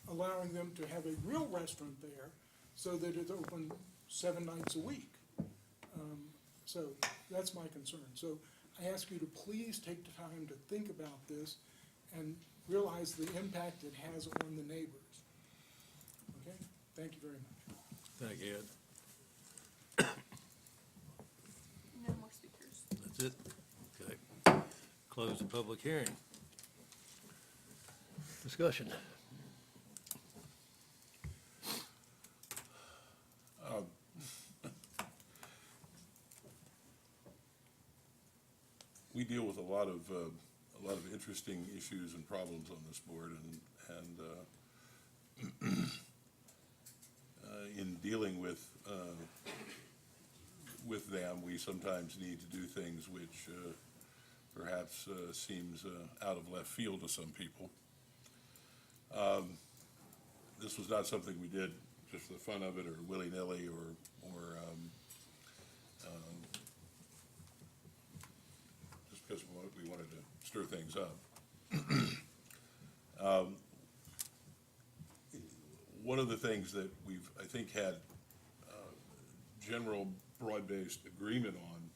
allowing them to have a real restaurant there so that it's open 7 nights a week. So that's my concern. So I ask you to please take the time to think about this and realize the impact it has on the neighbors. Okay? Thank you very much. Thank you, Ed. No more speakers. That's it? Okay. Close the public hearing. Discussion. We deal with a lot of interesting issues and problems on this board, and in dealing with them, we sometimes need to do things which perhaps seems out of left field to some people. This was not something we did just for the fun of it or willy-nilly or just because we wanted to stir things up. One of the things that we've, I think, had general broad-based agreement on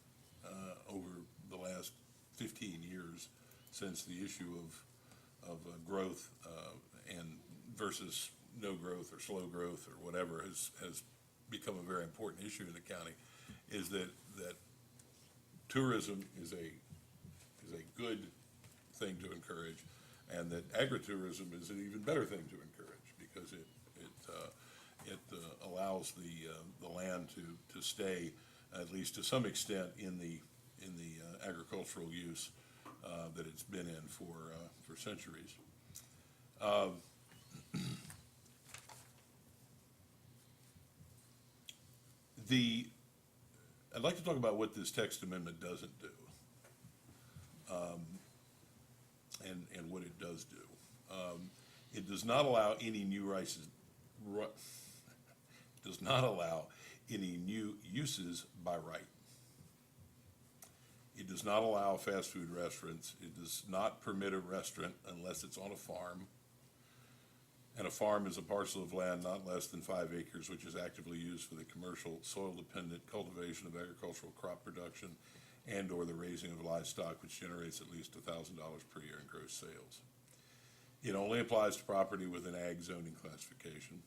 over the last 15 years since the issue of growth and versus no growth or slow growth or whatever has become a very important issue in the county, is that tourism is a good thing to encourage, and that agritourism is an even better thing to encourage because it allows the land to stay, at least to some extent, in the agricultural use that it's been in for centuries. I'd like to talk about what this text amendment doesn't do, and what it does do. It does not allow any new uses by right. It does not allow fast food restaurants. It does not permit a restaurant unless it's on a farm. And a farm is a parcel of land not less than 5 acres, which is actively used for the commercial, soil-dependent cultivation of agricultural crop production and/or the raising of livestock, which generates at least $1,000 per year in gross sales. It only applies to property with an ag zoning classification.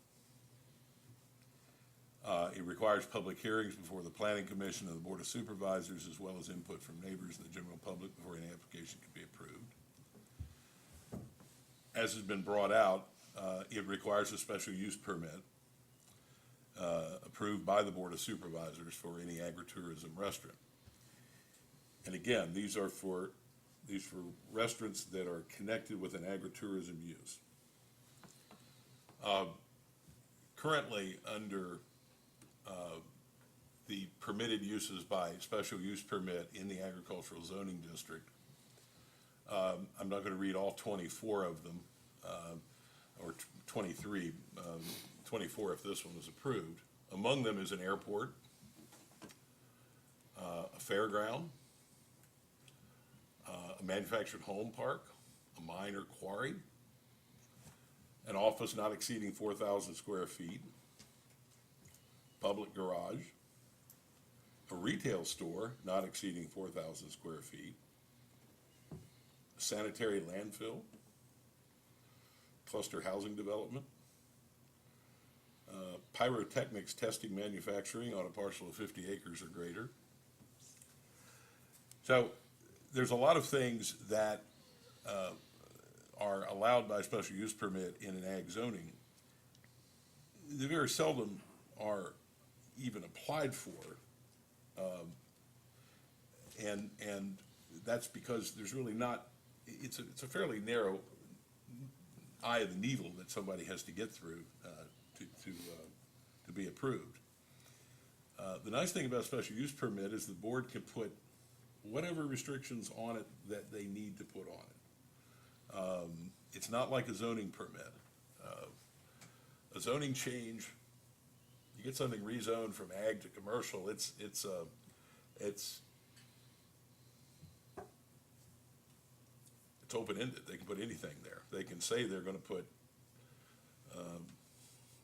It requires public hearings before the Planning Commission and the Board of Supervisors, as well as input from neighbors and the general public before any application can be approved. As has been brought out, it requires a special use permit approved by the Board of Supervisors for any agritourism restaurant. And again, these are for restaurants that are connected with an agritourism use. Currently, under the permitted uses by special use permit in the agricultural zoning district, I'm not going to read all 24 of them, or 23, 24 if this one is approved. Among them is an airport, a fairground, a manufactured home park, a mine or quarry, an office not exceeding 4,000 square feet, public garage, a retail store not exceeding 4,000 square feet, a sanitary landfill, cluster housing development, pyrotechnics testing manufacturing on a parcel of 50 acres or greater. So there's a lot of things that are allowed by special use permit in an ag zoning. They very seldom are even applied for And that's because there's really not, it's a fairly narrow eye of the needle that somebody has to get through to be approved. The nice thing about a special use permit is the board can put whatever restrictions on it that they need to put on it. It's not like a zoning permit. A zoning change, you get something rezoned from ag to commercial, it's open-ended. They can put anything there. They can say they're gonna put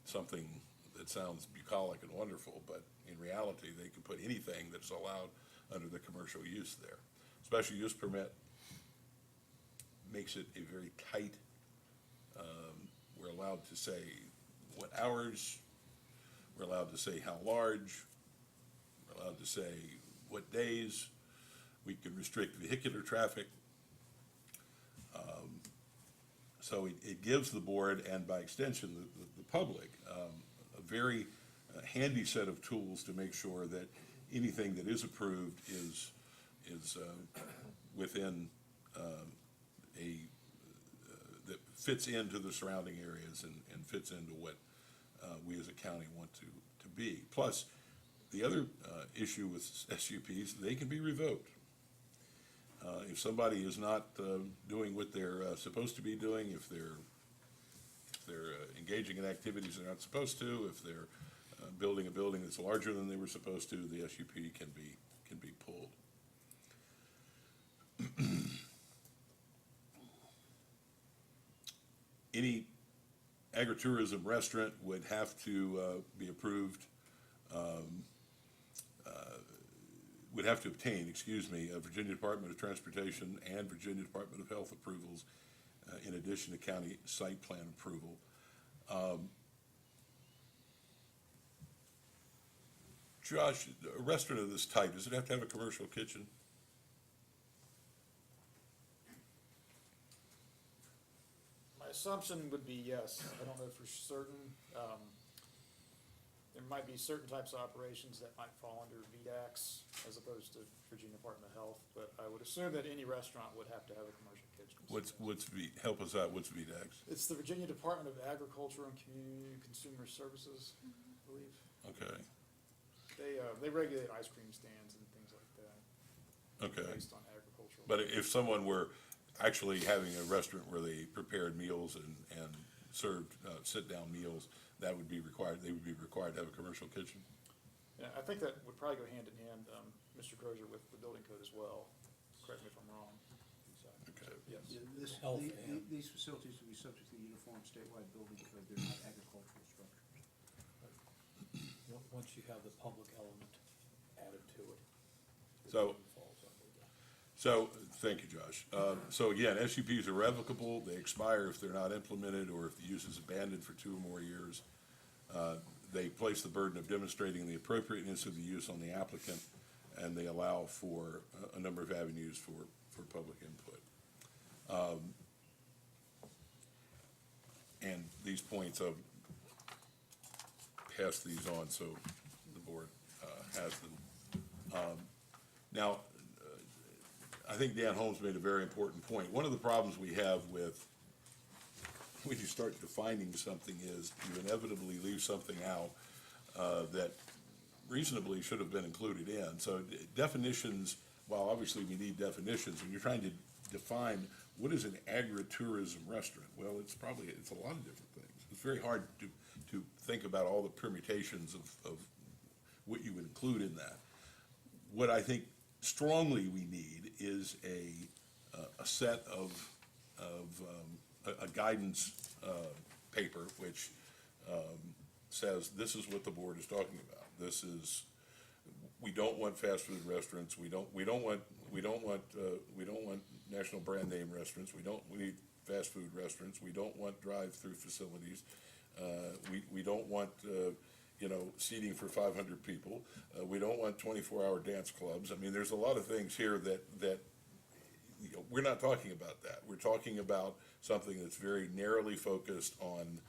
something that sounds bucolic and wonderful, but in reality, they can put anything that's allowed under the commercial use there. Special use permit makes it a very tight, we're allowed to say what hours, we're allowed to say how large, we're allowed to say what days, we can restrict vehicular traffic. So it gives the board, and by extension, the public, a very handy set of tools to make sure that anything that is approved is within that fits into the surrounding areas and fits into what we as a county want to be. Plus, the other issue with SUPs, they can be revoked. If somebody is not doing what they're supposed to be doing, if they're engaging in activities they're not supposed to, if they're building a building that's larger than they were supposed to, the SUP can be pulled. Any agritourism restaurant would have to be approved, would have to obtain, a Virginia Department of Transportation and Virginia Department of Health approvals, in addition to county site plan approval. Josh, a restaurant of this type, does it have to have a commercial kitchen? My assumption would be yes. I don't know for certain. There might be certain types of operations that might fall under VDAX as opposed to Virginia Department of Health, but I would assume that any restaurant would have to have a commercial kitchen. Help us out, what's VDAX? It's the Virginia Department of Agriculture and Consumer Services, I believe. Okay, They regulate ice cream stands and things like that. okay. Based on agricultural. But if someone were actually having a restaurant where they prepared meals and served sit-down meals, that would be required, they would be required to have a commercial kitchen? Yeah, I think that would probably go hand in hand, Mr. Crozier, with the building code as well. Correct me if I'm wrong. Okay. Yes. Health and- These facilities will be subject to the uniform statewide building code, they're not agricultural structures. Once you have the public element added to it. So- it falls under that. So, thank you, Josh. So again, SUPs are revocable, they expire if they're not implemented or if the use is abandoned for 2 or more years. They place the burden of demonstrating the appropriateness of the use on the applicant, and they allow for a number of avenues for public input. And these points, I've passed these on, so the board has them. Now, I think Dan Holmes made a very important point. One of the problems we have with, when you start defining something, is you inevitably leave something out that reasonably should have been included in. So definitions, while obviously we need definitions, when you're trying to define what is an agritourism restaurant, well, it's a lot of different things. It's very hard to think about all the permutations of what you would include in that. What I think strongly we need is a set of a guidance paper which says this is what the board is talking about. This is, we don't want fast food restaurants. We don't want national brand name restaurants. We need fast food restaurants. We don't want drive-through facilities. We don't want seating for 500 people. We don't want 24-hour dance clubs. I mean, there's a lot of things here that we're not talking about that. We're talking about something that's very narrowly focused on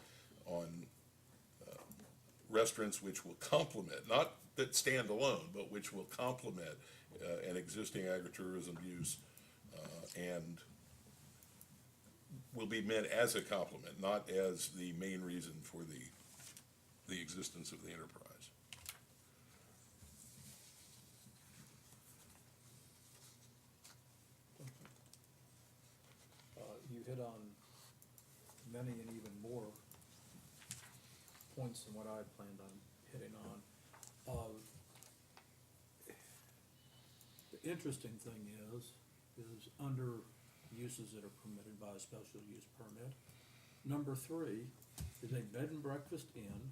restaurants which will complement, not that stand alone, but which will complement an existing agritourism use and will be meant as a complement, not as the main reason for the existence of the enterprise. You hit on many and even more points than what I had planned on hitting on. The interesting thing is under uses that are permitted by a special use permit, number 3 is a bed and breakfast inn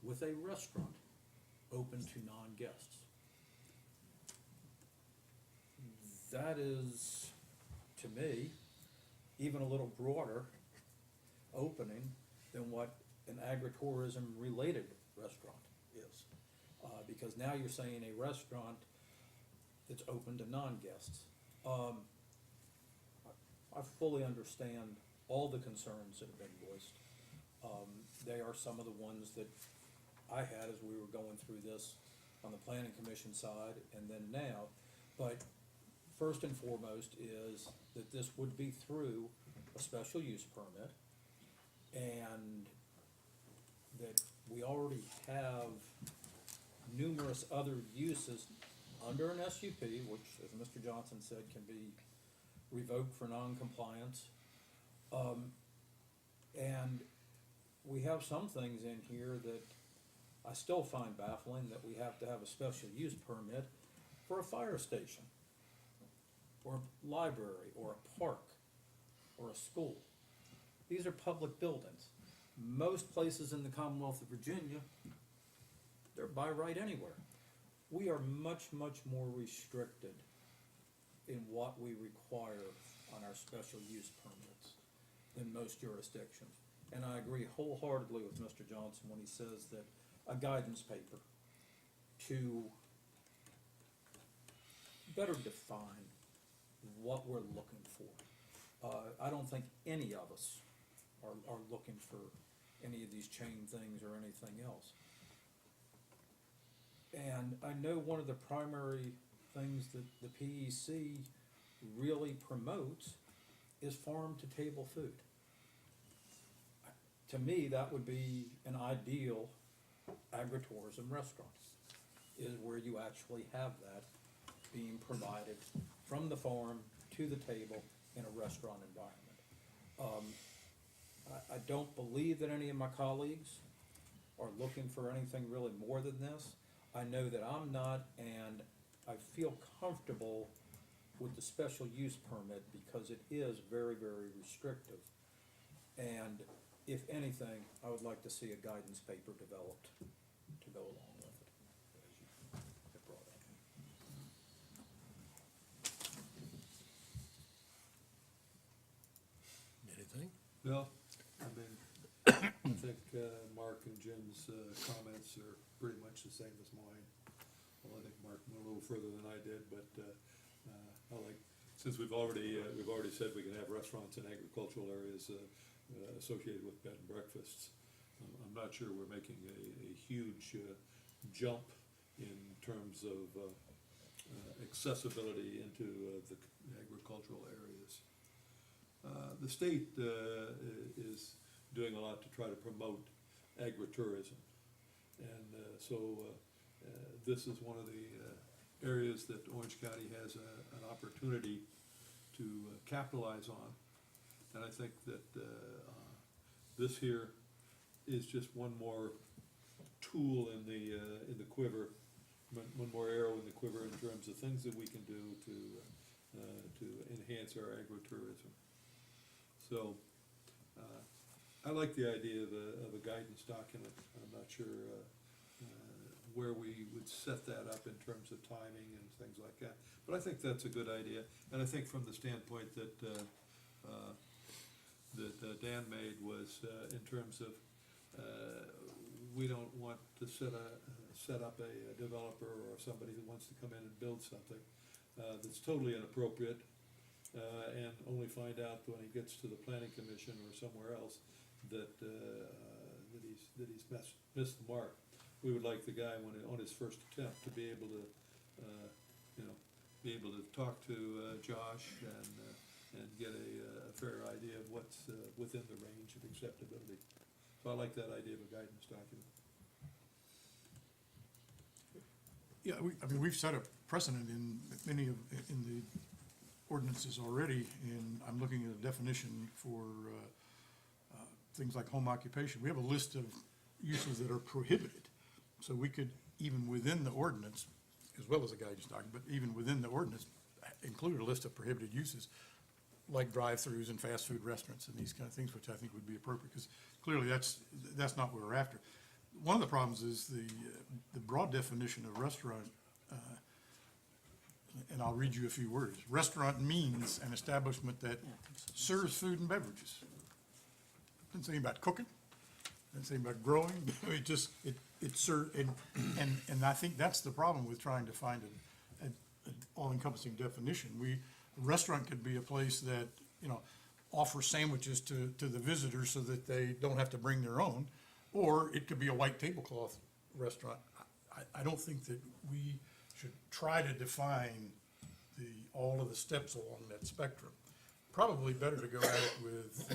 with a restaurant open to non-guests. That is, to me, even a little broader opening than what an agritourism-related restaurant is. Because now you're saying a restaurant that's open to non-guests. I fully understand all the concerns that have been voiced. They are some of the ones that I had as we were going through this on the planning commission side and then now. But first and foremost is that this would be through a special use permit, and that we already have numerous other uses under an SUP, which, as Mr. Johnson said, can be revoked for non-compliance. And we have some things in here that I still find baffling, that we have to have a special use permit for a fire station, or a library, or a park, or a school. These are public buildings. Most places in the Commonwealth of Virginia, they're by right anywhere. We are much, much more restricted in what we require on our special use permits than most jurisdictions. And I agree wholeheartedly with Mr. Johnson when he says that a guidance paper to better define what we're looking for. I don't think any of us are looking for any of these chain things or anything else. And I know one of the primary things that the PEC really promotes is farm-to-table food. To me, that would be an ideal agritourism restaurant, is where you actually have that being provided from the farm to the table in a restaurant environment. I don't believe that any of my colleagues are looking for anything really more than this. I know that I'm not, and I feel comfortable with the special use permit because it is very, very restrictive. And if anything, I would like to see a guidance paper developed to go along with it, as you have brought up. Anything? Well, I mean, I think Mark and Jim's comments are pretty much the same as mine. Well, I think Mark went a little further than I did, but I like, since we've already said we can have restaurants in agricultural areas associated with bed and breakfasts, I'm not sure we're making a huge jump in terms of accessibility into the agricultural areas. The state is doing a lot to try to promote agritourism, and so this is one of the areas that Orange County has an opportunity to capitalize on, and I think that this here is just one more tool in the quiver, one more arrow in the quiver in terms of things that we can do to enhance our agritourism. So I like the idea of a guidance document. I'm not sure where we would set that up in terms of timing and things like that, but I think that's a good idea. And I think from the standpoint that Dan made was in terms of we don't want to set up a developer or somebody who wants to come in and build something that's totally inappropriate, and only find out when he gets to the planning commission or somewhere else that he's missed the mark. we would like the guy on his first attempt to be able to, be able to talk to Josh and get a fair idea of what's within the range of acceptability. So I like that idea of a guidance document. Yeah, we've set a precedent in in the ordinances already, and I'm looking at a definition for, things like home occupation. We have a list of uses that are prohibited. So we could, even within the ordinance, as well as a guidance document, but even within the ordinance, include a list of prohibited uses, like drive-throughs and fast food restaurants and these kind of things, which I think would be appropriate, because clearly that's not what we're after. One of the problems is the broad definition of restaurant, and I'll read you a few words. Restaurant means an establishment that serves food and beverages. Doesn't say anything about cooking, doesn't say anything about growing, and I think that's the problem with trying to find an all-encompassing definition. A restaurant could be a place that, offers sandwiches to the visitors so that they don't have to bring their own, or it could be a white tablecloth restaurant. I don't think that we should try to define all of the steps along that spectrum. Probably better to go at it with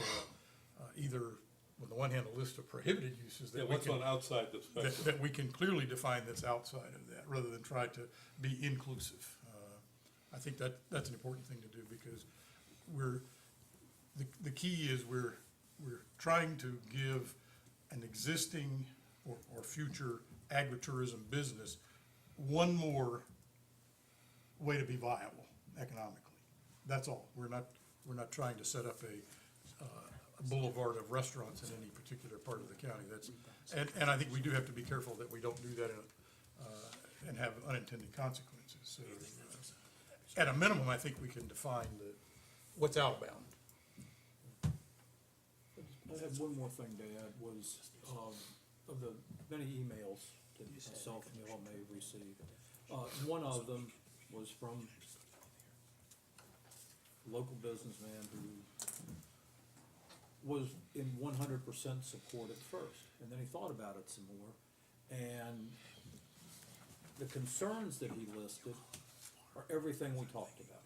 either, on the one hand, a list of prohibited uses that we What's can, on outside the spectrum? that we can clearly define that's outside of that, rather than try to be inclusive. I think that's an important thing to do, because the key is we're trying to give an existing or future agritourism business one more way to be viable economically. That's all. We're not trying to set up a boulevard of restaurants in any particular part of the county. And I think we do have to be careful that we don't do that and have unintended consequences. So, at a minimum, I think we can define what's outbound. I had one more thing to add, was, of the many emails that myself and you all may have received, one of them was from a local businessman who was in 100% support at first, and then he thought about it some more, and the concerns that he listed are everything we talked about.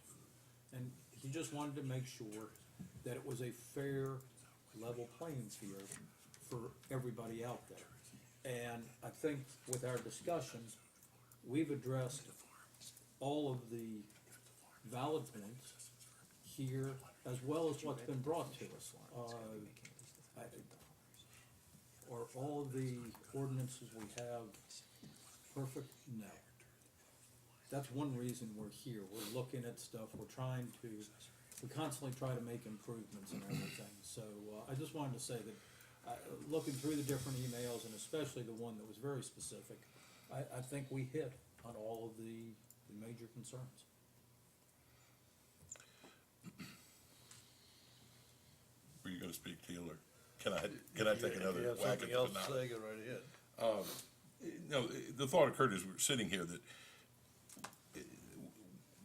And he just wanted to make sure that it was a fair, level playing field for everybody out there. And I think with our discussions, we've addressed all of the valid points here, as well as what's been brought to us. Are all of the ordinances we have perfect? No. That's one reason we're here. We're looking at stuff, we constantly try to make improvements and everything. So I just wanted to say that, looking through the different emails, and especially the one that was very specific, I think we hit on all of the major concerns. Were you gonna speak, Teal, or can I take another If you have whack at something the else to banana? say, go right ahead. No, the thought occurred as we were sitting here that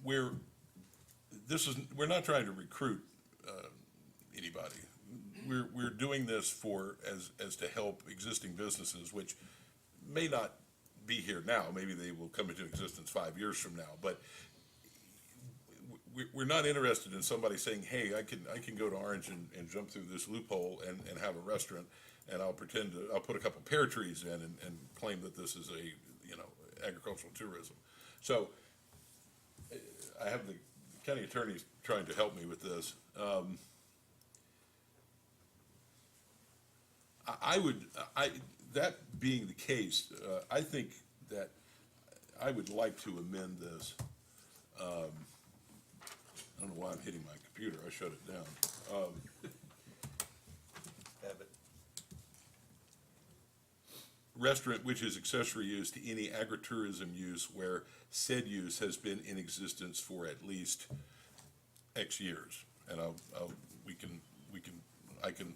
we're not trying to recruit anybody. We're doing this as to help existing businesses, which may not be here now. Maybe they will come into existence 5 years from now, but we're not interested in somebody saying, hey, I can go to Orange and jump through this loophole and have a restaurant, and I'll put a couple pear trees in and claim that this is agricultural tourism. So I have the county attorneys trying to help me with this. That being the case, I think that I would like to amend this. I don't know why I'm hitting my computer, I shut it down. Have it. Restaurant which is accessory use to any agritourism use where said use has been in existence for at least X years. And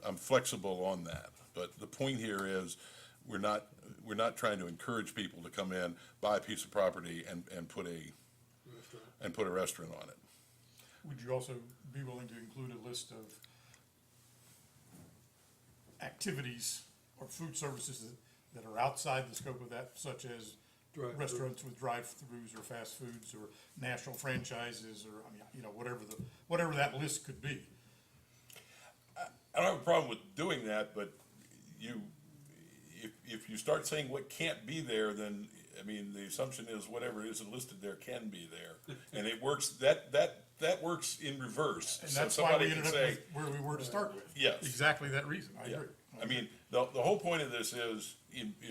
I'm flexible on that. But the point here is, we're not trying to encourage people to come in, buy a piece of property and put a restaurant on it. Would you also be willing to include a list of activities or food services that are outside the scope of that, such as Drive-through. restaurants with drive-throughs or fast foods or national franchises or, I mean, you know, whatever that list could be. I don't have a problem with doing that, but if you start saying what can't be there, then, I mean, the assumption is whatever isn't listed there can be there. And it works, that works in reverse. And So that's why somebody we can ended up say, with where we were to start with. Yes. Exactly that reason, I yeah. agree. I mean, the whole point of this is,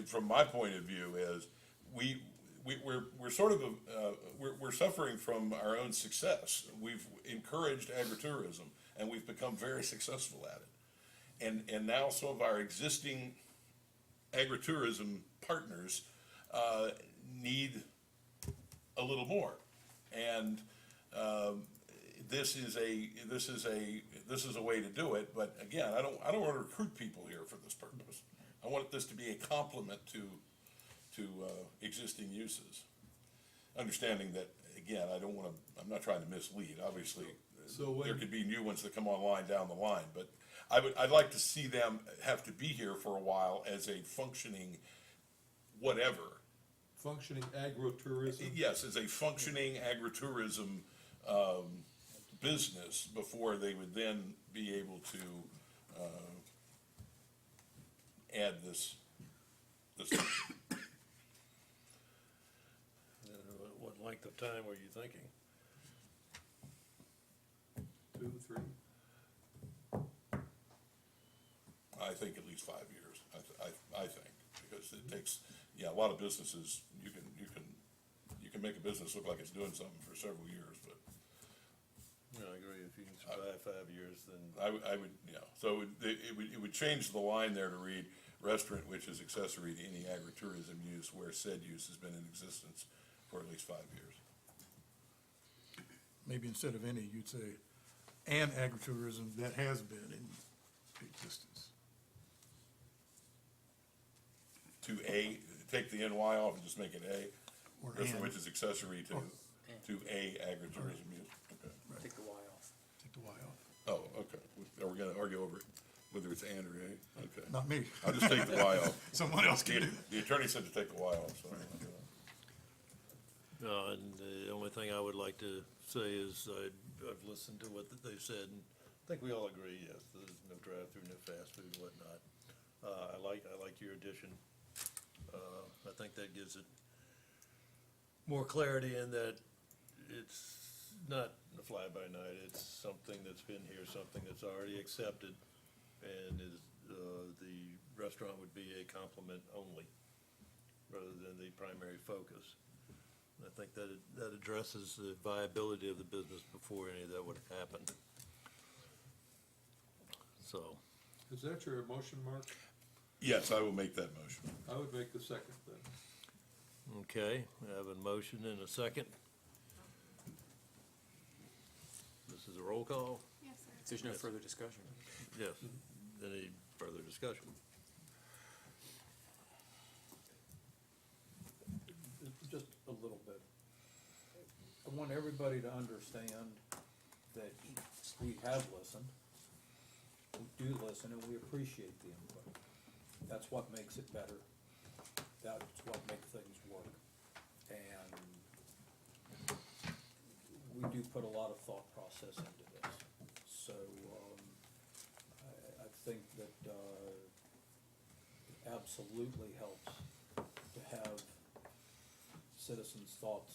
from my point of view, is we're sort of, we're suffering from our own success. We've encouraged agritourism, and we've become very successful at it. And now some of our existing agritourism partners need a little more. And this is a way to do it. But again, I don't want to recruit people here for this purpose. I want this to be a complement to existing uses. Understanding that, again, I'm not trying to mislead. Obviously, there could be new ones that come online down the line, but I'd like to see them have to be here for a while as a functioning whatever. Functioning agritourism? Yes, as a functioning agritourism business before they would then be able to add this. What length of time were you thinking? 2, 3? I think at least 5 years, I think, because it takes, a lot of businesses, you can make a business look like it's doing something for several years, but No, I agree, if you can survive 5 years, then. I would, so it would change the line there to read, restaurant which is accessory to any agritourism use where said use has been in existence for at least 5 years. Maybe instead of any, you'd say, and agritourism that has been in existence. To take the NY off and just make it A, Or restaurant and. which is accessory to a agritourism use, okay. Take the Y off. Take the Y off. Oh, okay, are we gonna argue over it, whether it's and or A? Okay. Not me. I'll just take the Y off. Someone else can do The attorney said to take the Y off, so. And the only thing I would like to say is I've listened to what they've said, and I think we all agree, yes, there's no drive-through, no fast food and whatnot. I like your addition. I think that gives it more clarity in that it's not a fly-by-night, it's something that's been here, something that's already accepted, and the restaurant would be a complement only, rather than the primary focus. I think that addresses the viability of the business before any of that would happen. So, Is that your motion, Mark? Yes, I will make that motion. I would make the second then. okay, I have a motion and a second. This is a roll call? Yes, sir. If there's no further discussion. Yes. Any further discussion? Just a little bit. I want everybody to understand that we have listened, we do listen, and we appreciate the input. That's what makes it better. That's what makes things work. And we do put a lot of thought process into this. So, I think that, it absolutely helps to have citizens' thoughts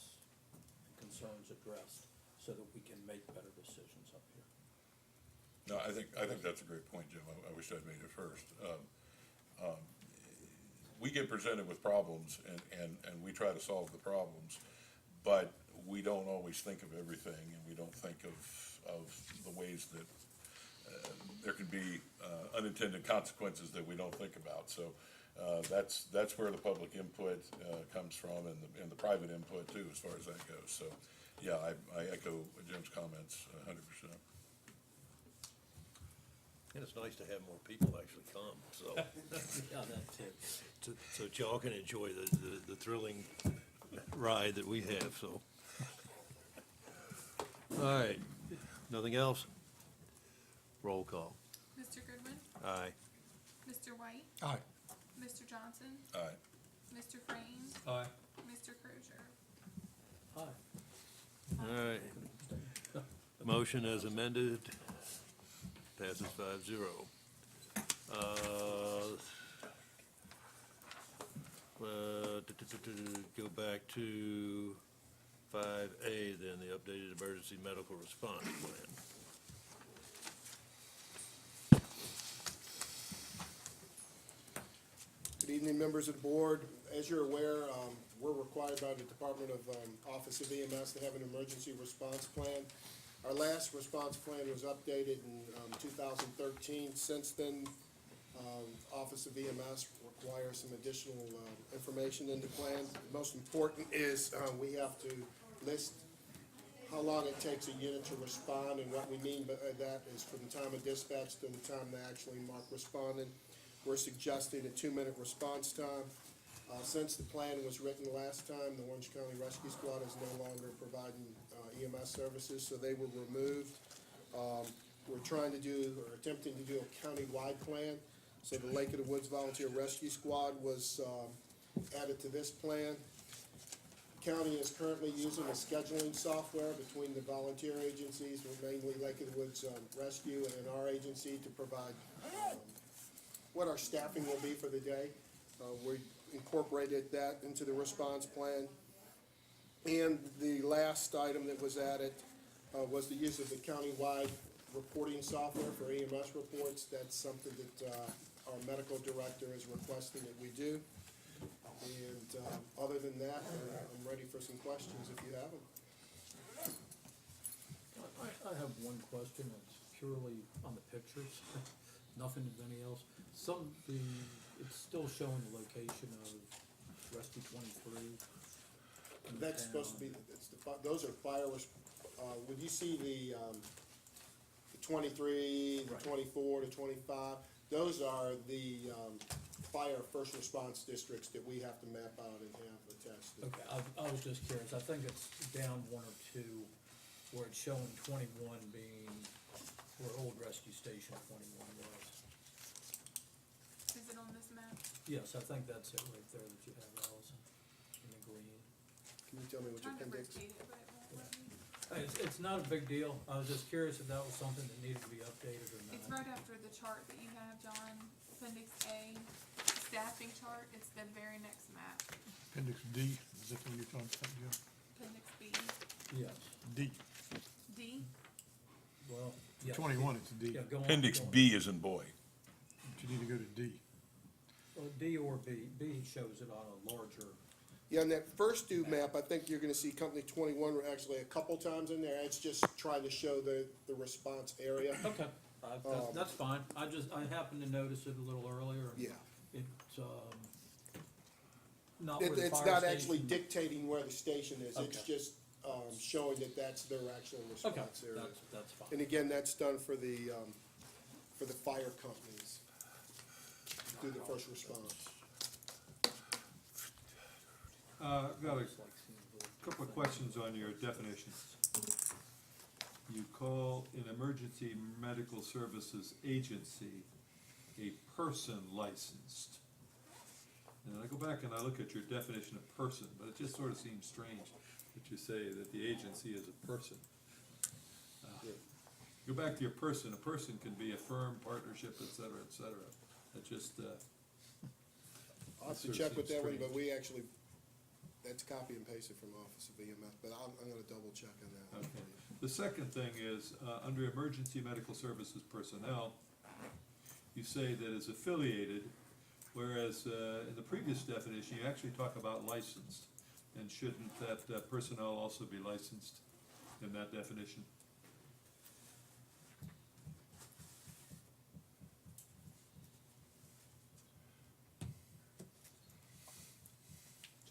and concerns addressed so that we can make better decisions up here. No, I think that's a great point, Jim. I wish I'd made it first. We get presented with problems and we try to solve the problems, but we don't always think of everything, and we don't think of the ways that there can be unintended consequences that we don't think about. So that's where the public input comes from, and the private input too, as far as that goes. So, yeah, I echo Jim's comments 100%. And it's nice to have more people actually come, so. Yeah, that too. So that y'all can enjoy the thrilling ride that we have, so. All right, nothing else? Roll call. Mr. Goodwin, Aye. Mr. White, Aye. Mr. Johnson, Aye. Mr. Frame, Aye. Mr. Crozier. Hi. All right. Motion as amended, passes 5-0. Go back to 5A then, the updated emergency medical response plan. Good evening, members of the board. As you're aware, we're required by the Department of Office of EMS to have an emergency response plan. Our last response plan was updated in 2013. Since then, Office of EMS requires some additional information in the plan. The most important is we have to list how long it takes a unit to respond, and what we mean by that is from the time of dispatch to the time they actually mark responding. We're suggesting a 2-minute response time. Since the plan was written last time, the Orange County Rescue Squad is no longer providing EMS services, so they were removed. We're trying to do, or attempting to do, a county-wide plan. So the Lake of the Woods Volunteer Rescue Squad was added to this plan. County is currently using a scheduling software between the volunteer agencies, mainly Lake of the Woods Rescue, and our agency to provide what our staffing will be for the day. We incorporated that into the response plan. And the last item that was added was the use of the county-wide reporting software for EMS reports. That's something that our medical director is requesting that we do. And other than that, I'm ready for some questions if you have them. I have one question, it's purely on the pictures, nothing of any else. It's still showing the location of Rescue 23. in That's town. supposed to be, those are fire, when you see the 23, the Right. 24, the 25, those are the fire first response districts that we have to map out and have attached to. Okay, I was just curious, I think it's down one or two, where it's showing 21 being where old rescue station 21 was. Is it on this map? Yes, I think that's it right there that you have, Allison, in the green. Can you tell me what your Trying to appendix? rotate it, but it won't let me. It's not a big deal, I was just curious if that was something that needed to be updated or not. It's right after the chart that you have, John, appendix A, staffing chart, it's the very next map, Appendix D, is that what you're talking about, Jim? appendix B. Yes, D, D, well, yes. 21, it's D. Yeah, go on. Appendix go on. B is in boy. But you need to go to D. Well, D or B, B shows it on a larger, Yeah, on that first due map, I think you're gonna see company 21 actually a couple times in there. It's just trying to show the response area. okay, that's fine, I happened to notice it a little earlier. and Yeah. It's, not where the It's fire not actually station- dictating where the station is. It's Okay. just showing that that's their actual Okay, response area. that's fine. And again, that's done for the fire companies, to do the first response. Got a It's like seeing the- couple of questions on your definitions. You call an emergency medical services agency a person licensed. And I go back and I look at your definition of person, but it just sort of seems strange that you say that the agency is a person. Go back to your person, a person can be a firm, partnership, et cetera, et cetera. That just, I'll have to Sort of check with seems that one, but strange. we actually, that's copy and pasted from Office of EMS, but I'm gonna double check on that one. okay. The second thing is, under emergency medical services personnel, you say that is affiliated, whereas in the previous definition, you actually talk about licensed. And shouldn't that personnel also be licensed in that definition?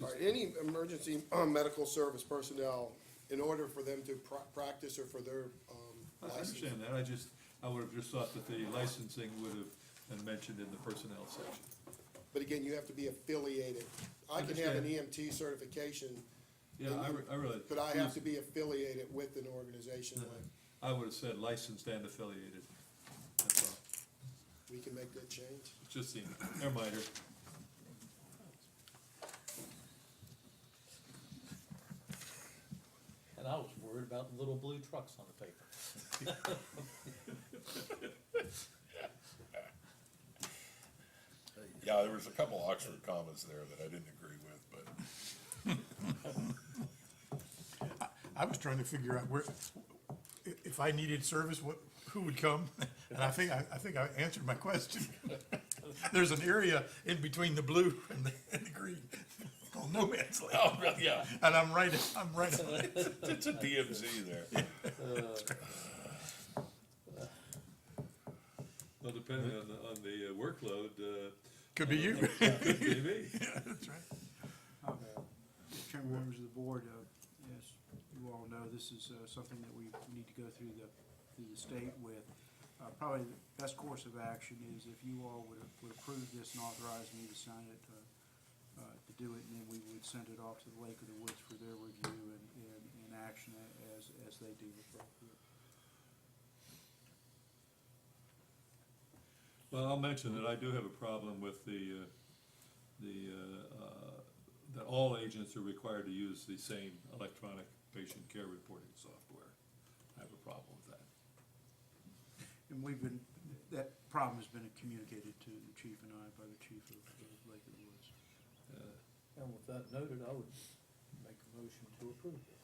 All right, any emergency medical service personnel, in order for them to practice or for their I license. understand that, I would have just thought that the licensing would have been mentioned in the personnel section. But again, you have to be affiliated. I can have an Understand. EMT certification, Yeah, I really. but I have to be affiliated with an organization like, I would have said licensed and affiliated, that's all. we can make that change. It just seemed, never mind her. worried about little blue trucks on the paper. Yeah, there was a couple Oxford commas there that I didn't agree with, but I was trying to figure out where, if I needed service, who would come? And I think I answered my question. There's an area in between the blue and the green, called no man's land. oh, really, yeah, And I'm right on it. it's a DMZ there. Well, depending on the workload, Could be you. could be me. Yeah, that's right. Chairman, members of the board, as you all know, this is something that we need to go through the state with. Probably the best course of action is if you all would approve this and authorize me to sign it, to do it, and then we would send it off to the Lake of the Woods for their review and action as they deem appropriate. Well, I'll mention that I do have a problem with that all agents are required to use the same electronic patient care reporting software. I have a problem with that. And that problem has been communicated to the chief and I by the chief of Lake of the Woods. And with that noted, I would make a motion to approve this.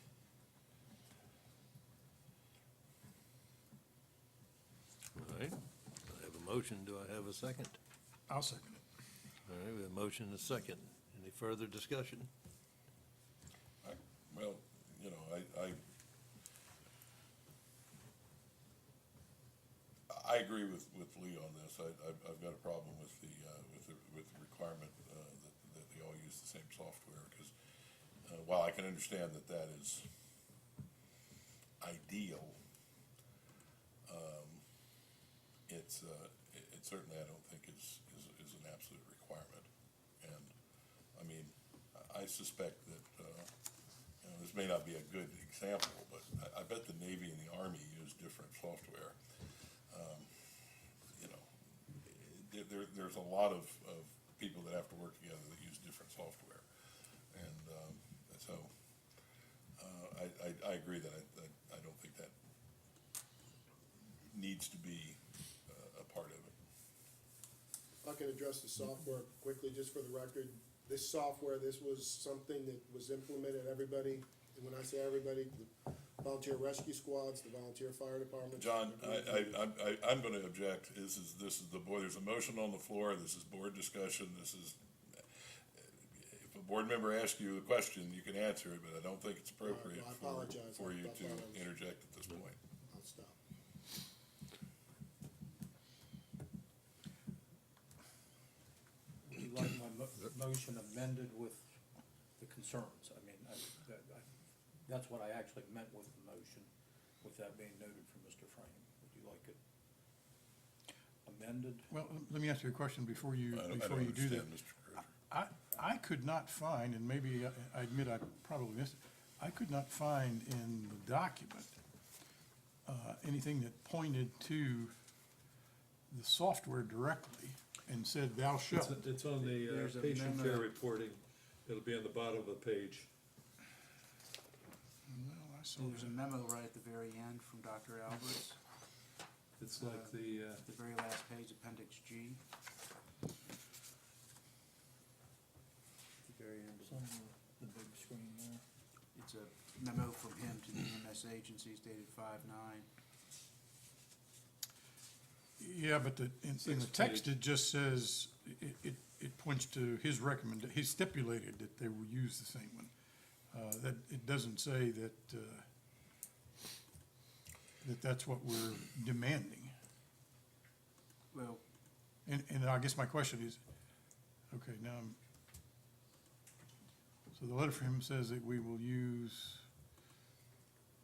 All right, I have a motion. Do I have a second? I'll second it. All right, we have a motion and a second. Any further discussion? Well, you know, I agree with Lee on this. I've got a problem with the requirement that they all use the same software, because while I can understand that is ideal, it certainly I don't think is an absolute requirement. And I mean, I suspect that you know, this may not be a good example, but I bet the Navy and the Army use different software. You know, there's a lot of people that have to work together that use different software, and so I agree that I don't think that needs to be a part of it. I can address the software quickly, just for the record. This software, this was something that was implemented, everybody, and when I say everybody, the volunteer rescue squads, the volunteer fire departments. John, I'm gonna object. This is the board, there's a motion on the floor. This is board discussion. This is, if a board member asks you a question, you can answer it, but I don't think it's appropriate I apologize. for you I to thought I was- interject at this point. I'll stop. Would you like my motion amended with the concerns? I mean, that's what I actually meant with the motion, with that being noted from Mr. Frame. Would you like it amended? Well, let me ask you a question before you I don't do that. understand, Mr. Crozier. I could not find, and maybe I admit I probably missed it, I could not find in the document anything that pointed to the software directly and said thou shalt. It's on the There's a patient memo. care reporting. It'll be on the bottom of the page. Well, I saw There's a that. memo right at the very end from Dr. Alberts, It's like the, the very last page, Appendix G. The very end It's of on it. the big screen there. It's a memo from him to the EMS agencies dated 5/9. Yeah, but in the Sixth text, page. it just says, it points to his he stipulated that they will use the same one. That, it doesn't say that, that's what we're demanding. Well, And I guess my question is, okay, now, so the letter from him says that we will use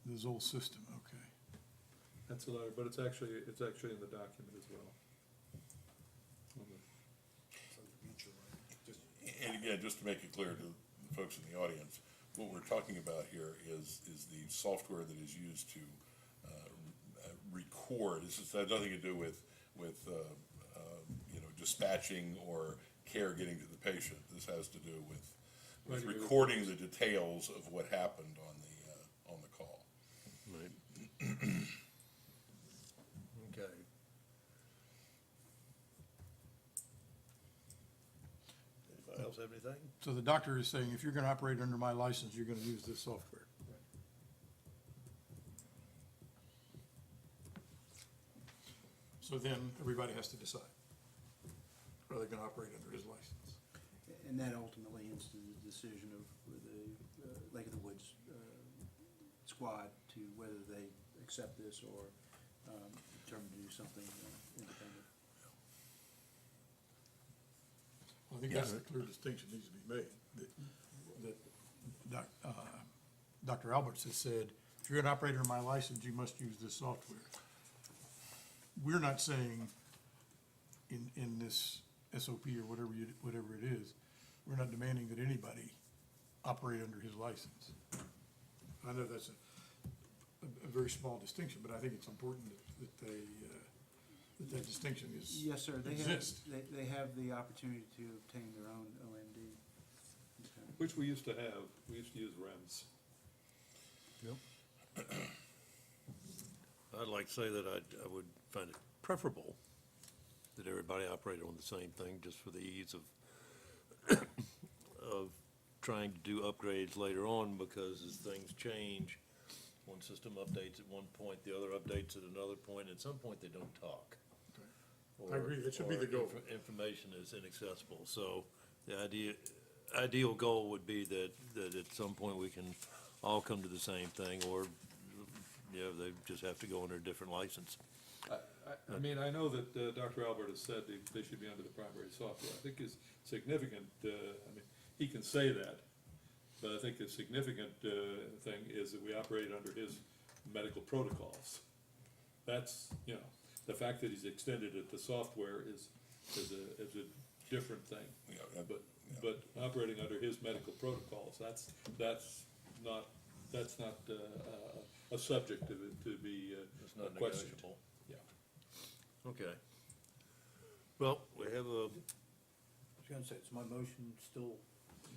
the Zoll system, okay. that's a letter, but it's actually in the document as well. On the- And again, just to make it clear to the folks in the audience, what we're talking about here is the software that is used to record. This has nothing to do with you know, dispatching or care getting to the patient. This has to do with Writing the recording the details of what happened on the call. Okay. Anybody else have anything? So the doctor is saying, if you're gonna operate under my license, you're gonna use this software. So then, everybody has to decide, are they gonna operate under his license? And that ultimately ends the decision of the Lake of the Woods squad to whether they accept this or determine to do something independent. Well, I think that's a clear distinction needs to be made, that Dr. Alberts has said, if you're gonna operate under my license, you must use this software. We're not saying in this SOP or whatever it is, we're not demanding that anybody operate under his license. I know that's a very small distinction, but I think it's important that distinction is, Yes, sir. exists. They have the opportunity to obtain their own OMD. Which we used to have, we used to use REMS. I'd like to say that I would find it preferable that everybody operated on the same thing, just for the ease of trying to do upgrades later on, because as things change, one system updates at one point, the other updates at another point, at some point they don't talk. I agree, that should be the Or goal. information is inaccessible, so the ideal goal would be that at some point we can all come to the same thing, or, they just have to go under a different license. I mean, I know that Dr. Albert has said they should be under the primary software. I think is significant, he can say that, but I think the significant thing is that we operate under his medical protocols. That's, the fact that he's extended it to software is a different thing. Yeah, But operating under his medical protocols, that's not a subject to be It's not questioned. negotiable. Yeah. Okay. Well, we have I was gonna say, is my motion still?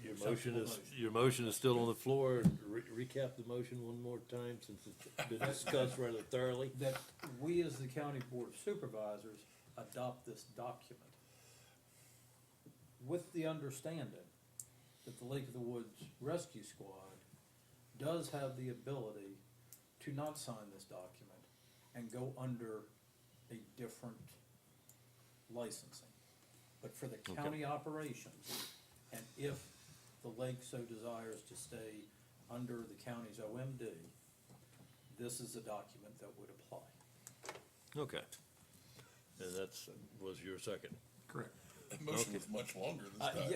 your motion is still on the floor. Recap the motion one more time, since it's been discussed rather thoroughly. That we, as the county board of supervisors, adopt this document with the understanding that the Lake of the Woods Rescue Squad does have the ability to not sign this document and go under a different licensing. But for the county operations, and if the lake so desires to stay under the county's OMD, this is a document that would apply. Okay. And was your second. Correct. The motion was much longer this time.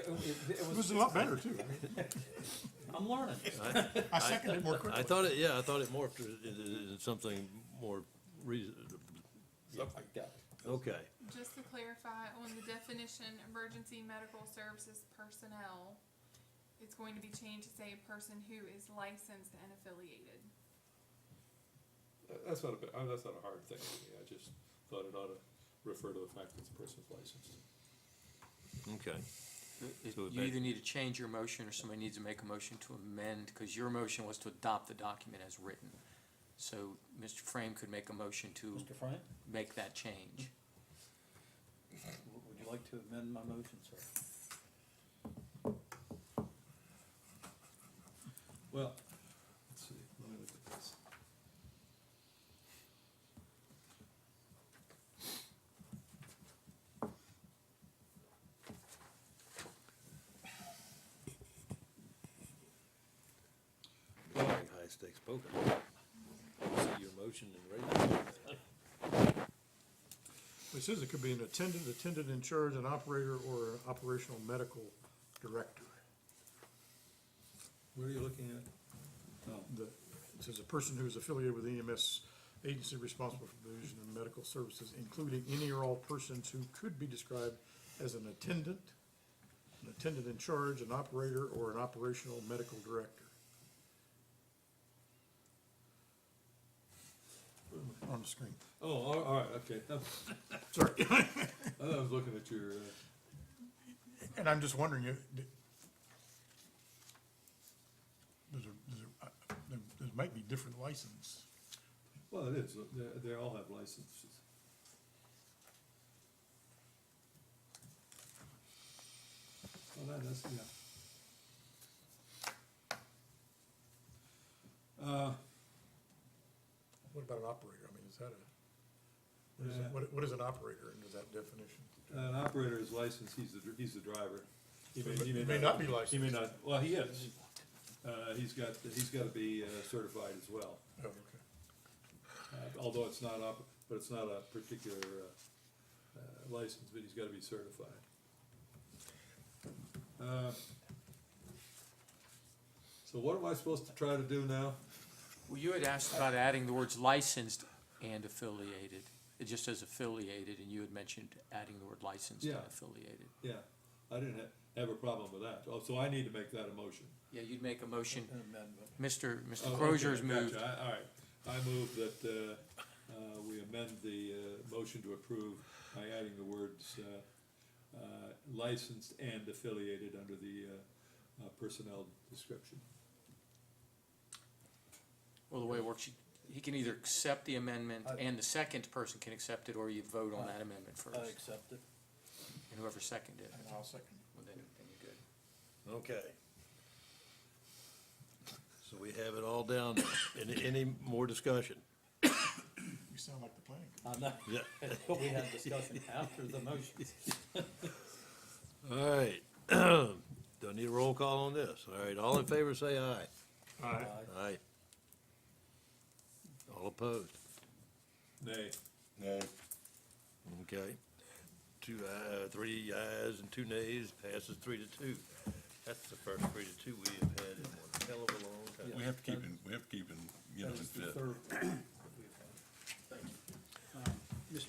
It was a lot better, too. I'm learning. I second it more quickly. I thought it morphed into something more reasonable. Okay. Just to clarify, on the definition, emergency medical services personnel, it's going to be changed to say a person who is licensed and affiliated. That's not a hard thing to me. I just thought it ought to refer to the fact that the person's licensed. Okay. So You either need to change your motion, or somebody needs to make a motion to amend, because your motion was to adopt the document as written. So Mr. Frame could make a motion to Mr. Frank, make that change. would you like to amend my motion, sir? Well, let's see, let me look at this. High stakes poker. See your motion and raise it. It says it could be an attendant in charge, an operator, or an operational medical director. What are you looking at? It says a person who is affiliated with the EMS agency responsible for the provision of medical services, including any or all persons who could be described as an attendant in charge, an operator, or an operational medical director. On the screen. Oh, all right, okay. Sorry. I was looking at your, And I'm just wondering, there might be different license Well, it is, they all have licenses. Well, that's, yeah. What about an operator? I mean, is that Yeah. what is an operator under that definition? An operator is licensed, he's the driver. He May not be licensed. He may not, well, he is. He's gotta be certified as well. Oh, okay. Although it's not but it's not a particular, license, but he's gotta be certified. So what am I supposed to try to do now? Well, you had asked about adding the words licensed and affiliated. It just says affiliated, and you had mentioned adding the word licensed and Yeah. affiliated. Yeah, I didn't have a problem with that. Oh, so I need to make that a motion. Yeah, you'd make a motion. An amendment. Mr. Oh, Crozier's okay, moved. gotcha. All right, I move that, we amend the, motion to approve by adding the words, licensed and affiliated under the, personnel description. Well, the way it works, he can either accept the amendment, and the second person can accept it, or you vote on that amendment first. I accept it. And whoever seconded it, And I'll second. well, then you're good. Okay. So we have it all down. Any more discussion? You sound like the planning. I know. Yeah. We had discussion after the motion. All right. Don't need a roll call on this. All right, all in favor, say aye. Aye. Aye. All opposed? Nay. Nay. Okay. 3 ayes and 2 nays, passes 3-2. That's the first 3-2 we have had in one hell of a long time. We have to keep in, you know, That in is the fit. third.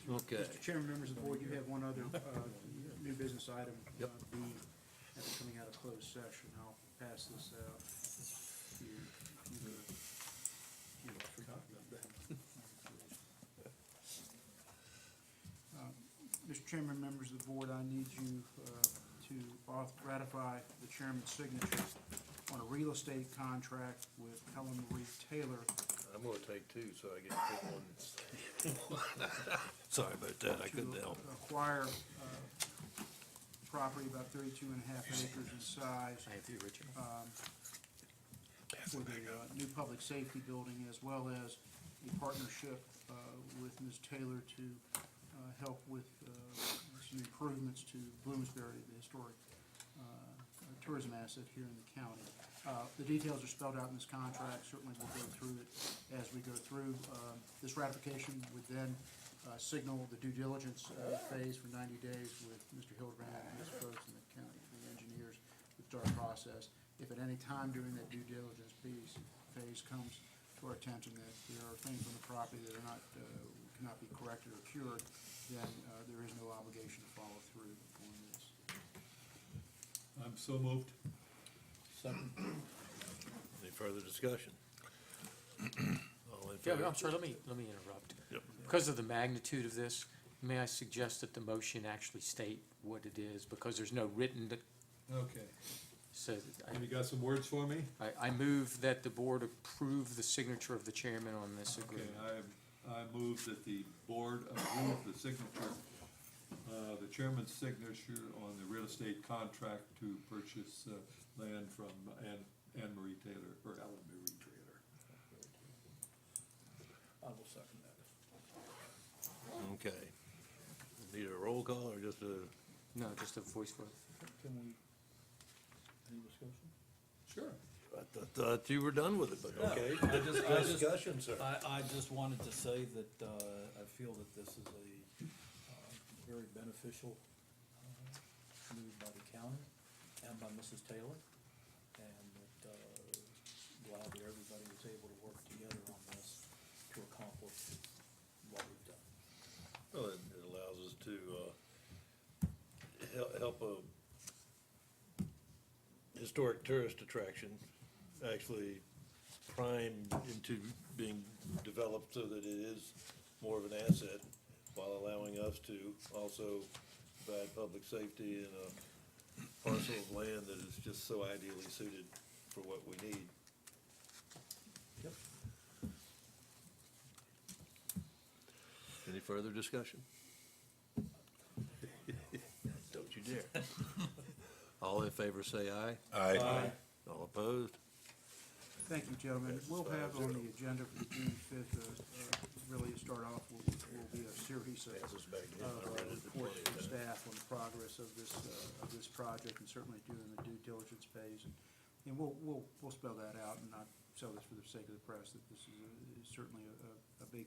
Okay. Mr. Chairman, members of the board, you have one other new business item. Yep. B, after coming out of closed session, I'll pass this out. Mr. Chairman, members of the board, I need you to ratify the chairman's signature on a real estate contract with Helen Marie Taylor. I'm gonna take 2, so I get to pick one. Sorry about that, I couldn't help. To acquire property about 32.5 acres in size I have the original. for the new public safety building, as well as a partnership with Ms. Taylor to help with some improvements to Bloomsbury, the historic tourism asset here in the county. The details are spelled out in this contract. Certainly we'll go through it as we go through. This ratification would then signal the due diligence phase for 90 days with Mr. Hildebrand and his folks in the county, the engineers, to start a process. If at any time during that due diligence phase comes to our attention that there are things on the property that are not, cannot be corrected or cured, then there is no obligation to follow through on this. I'm so moved. Second. Any further discussion? All in Yeah, favor? I'm sorry, let me interrupt. Yep. Because of the magnitude of this, may I suggest that the motion actually state what it is, because there's no written that Okay. says, And you got some words for me? I move that the board approve the signature of the chairman on this Okay, agreement. I move that the board approve the signature, the chairman's signature on the real estate contract to purchase, land from Anne Marie Taylor, or Ellen Marie Taylor. I will second that. Okay. Need a roll call or just a, No, just a voice vote. Can we, any discussion? Sure. I thought you were done with it, but No, okay. I just- Discussion, sir. I just wanted to say that I feel that this is a very beneficial move by the county and by Mrs. Taylor, and that glad that everybody was able to work together on this to accomplish what we've done. Well, it allows us to help a historic tourist attraction actually prime into being developed so that it is more of an asset, while allowing us to also provide public safety in a parcel of land that is just so ideally suited for what we need. Yep. Any further discussion? Don't you dare. All in favor say aye. Aye. All opposed? Thank you, gentlemen. We'll have on the agenda for the June fifth, really to start off, will be a series of reports from staff on the progress of this project, and certainly during the due diligence phase. And we'll spell that out and not sell this for the sake of the press, that this is certainly a big,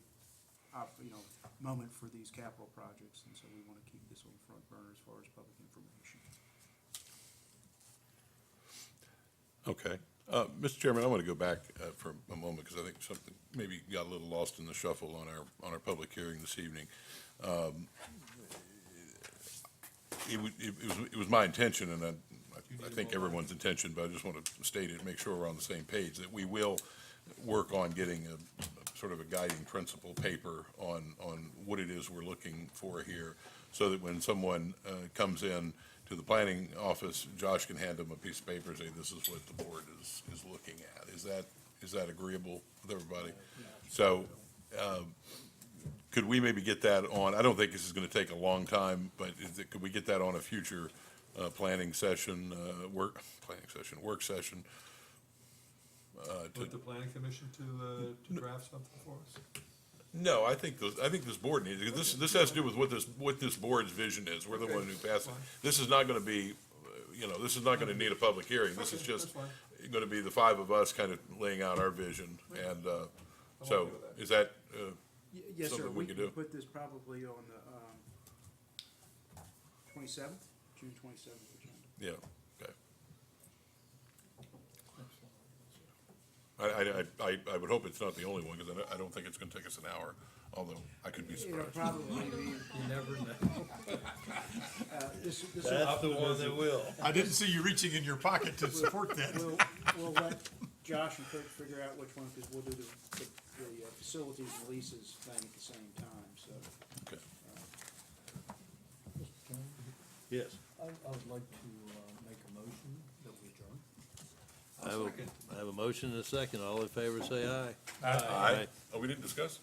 moment for these capital projects, and so we want to keep this on the front burner as far as public information. Okay. Mr. Chairman, I want to go back for a moment because I think something maybe got a little lost in the shuffle on our public hearing this evening. It was my intention, and I think everyone's intention, but I just want to state it, make sure we're on the same page, that we will work on getting a sort of a guiding principle paper on what it is we're looking for here, so that when someone comes in to the planning office, Josh can hand them a piece of paper and say, this is what the board is looking at. Is that agreeable with everybody? So, could we maybe get that on, I don't think this is gonna take a long time, but could we get that on a future, work session? Want the planning commission to draft something for us? No, I think this board needs, because this has to do with what this board's vision is. We're the one who passed it. This is not gonna be, this is not gonna need a public hearing. This is just gonna be the five of us kind of laying out our vision. And, so, is that, Yes, sir. something we could do? Put this probably on the 27th, June 27th agenda. yeah, okay. I would hope it's not the only one, because I don't think it's gonna take us an hour, although I could be It'll surprised. probably be, You never know. this That's the one that will. I didn't see you reaching in your pocket to support that. we'll let Josh and Kurt figure out which one, because we'll do the facilities and leases thing at the same time, so. Okay. Mr. Chairman, Yes. I would like to make a motion that we adjourn. I have a motion and a second. All in favor say aye. Aye. Oh, we didn't discuss?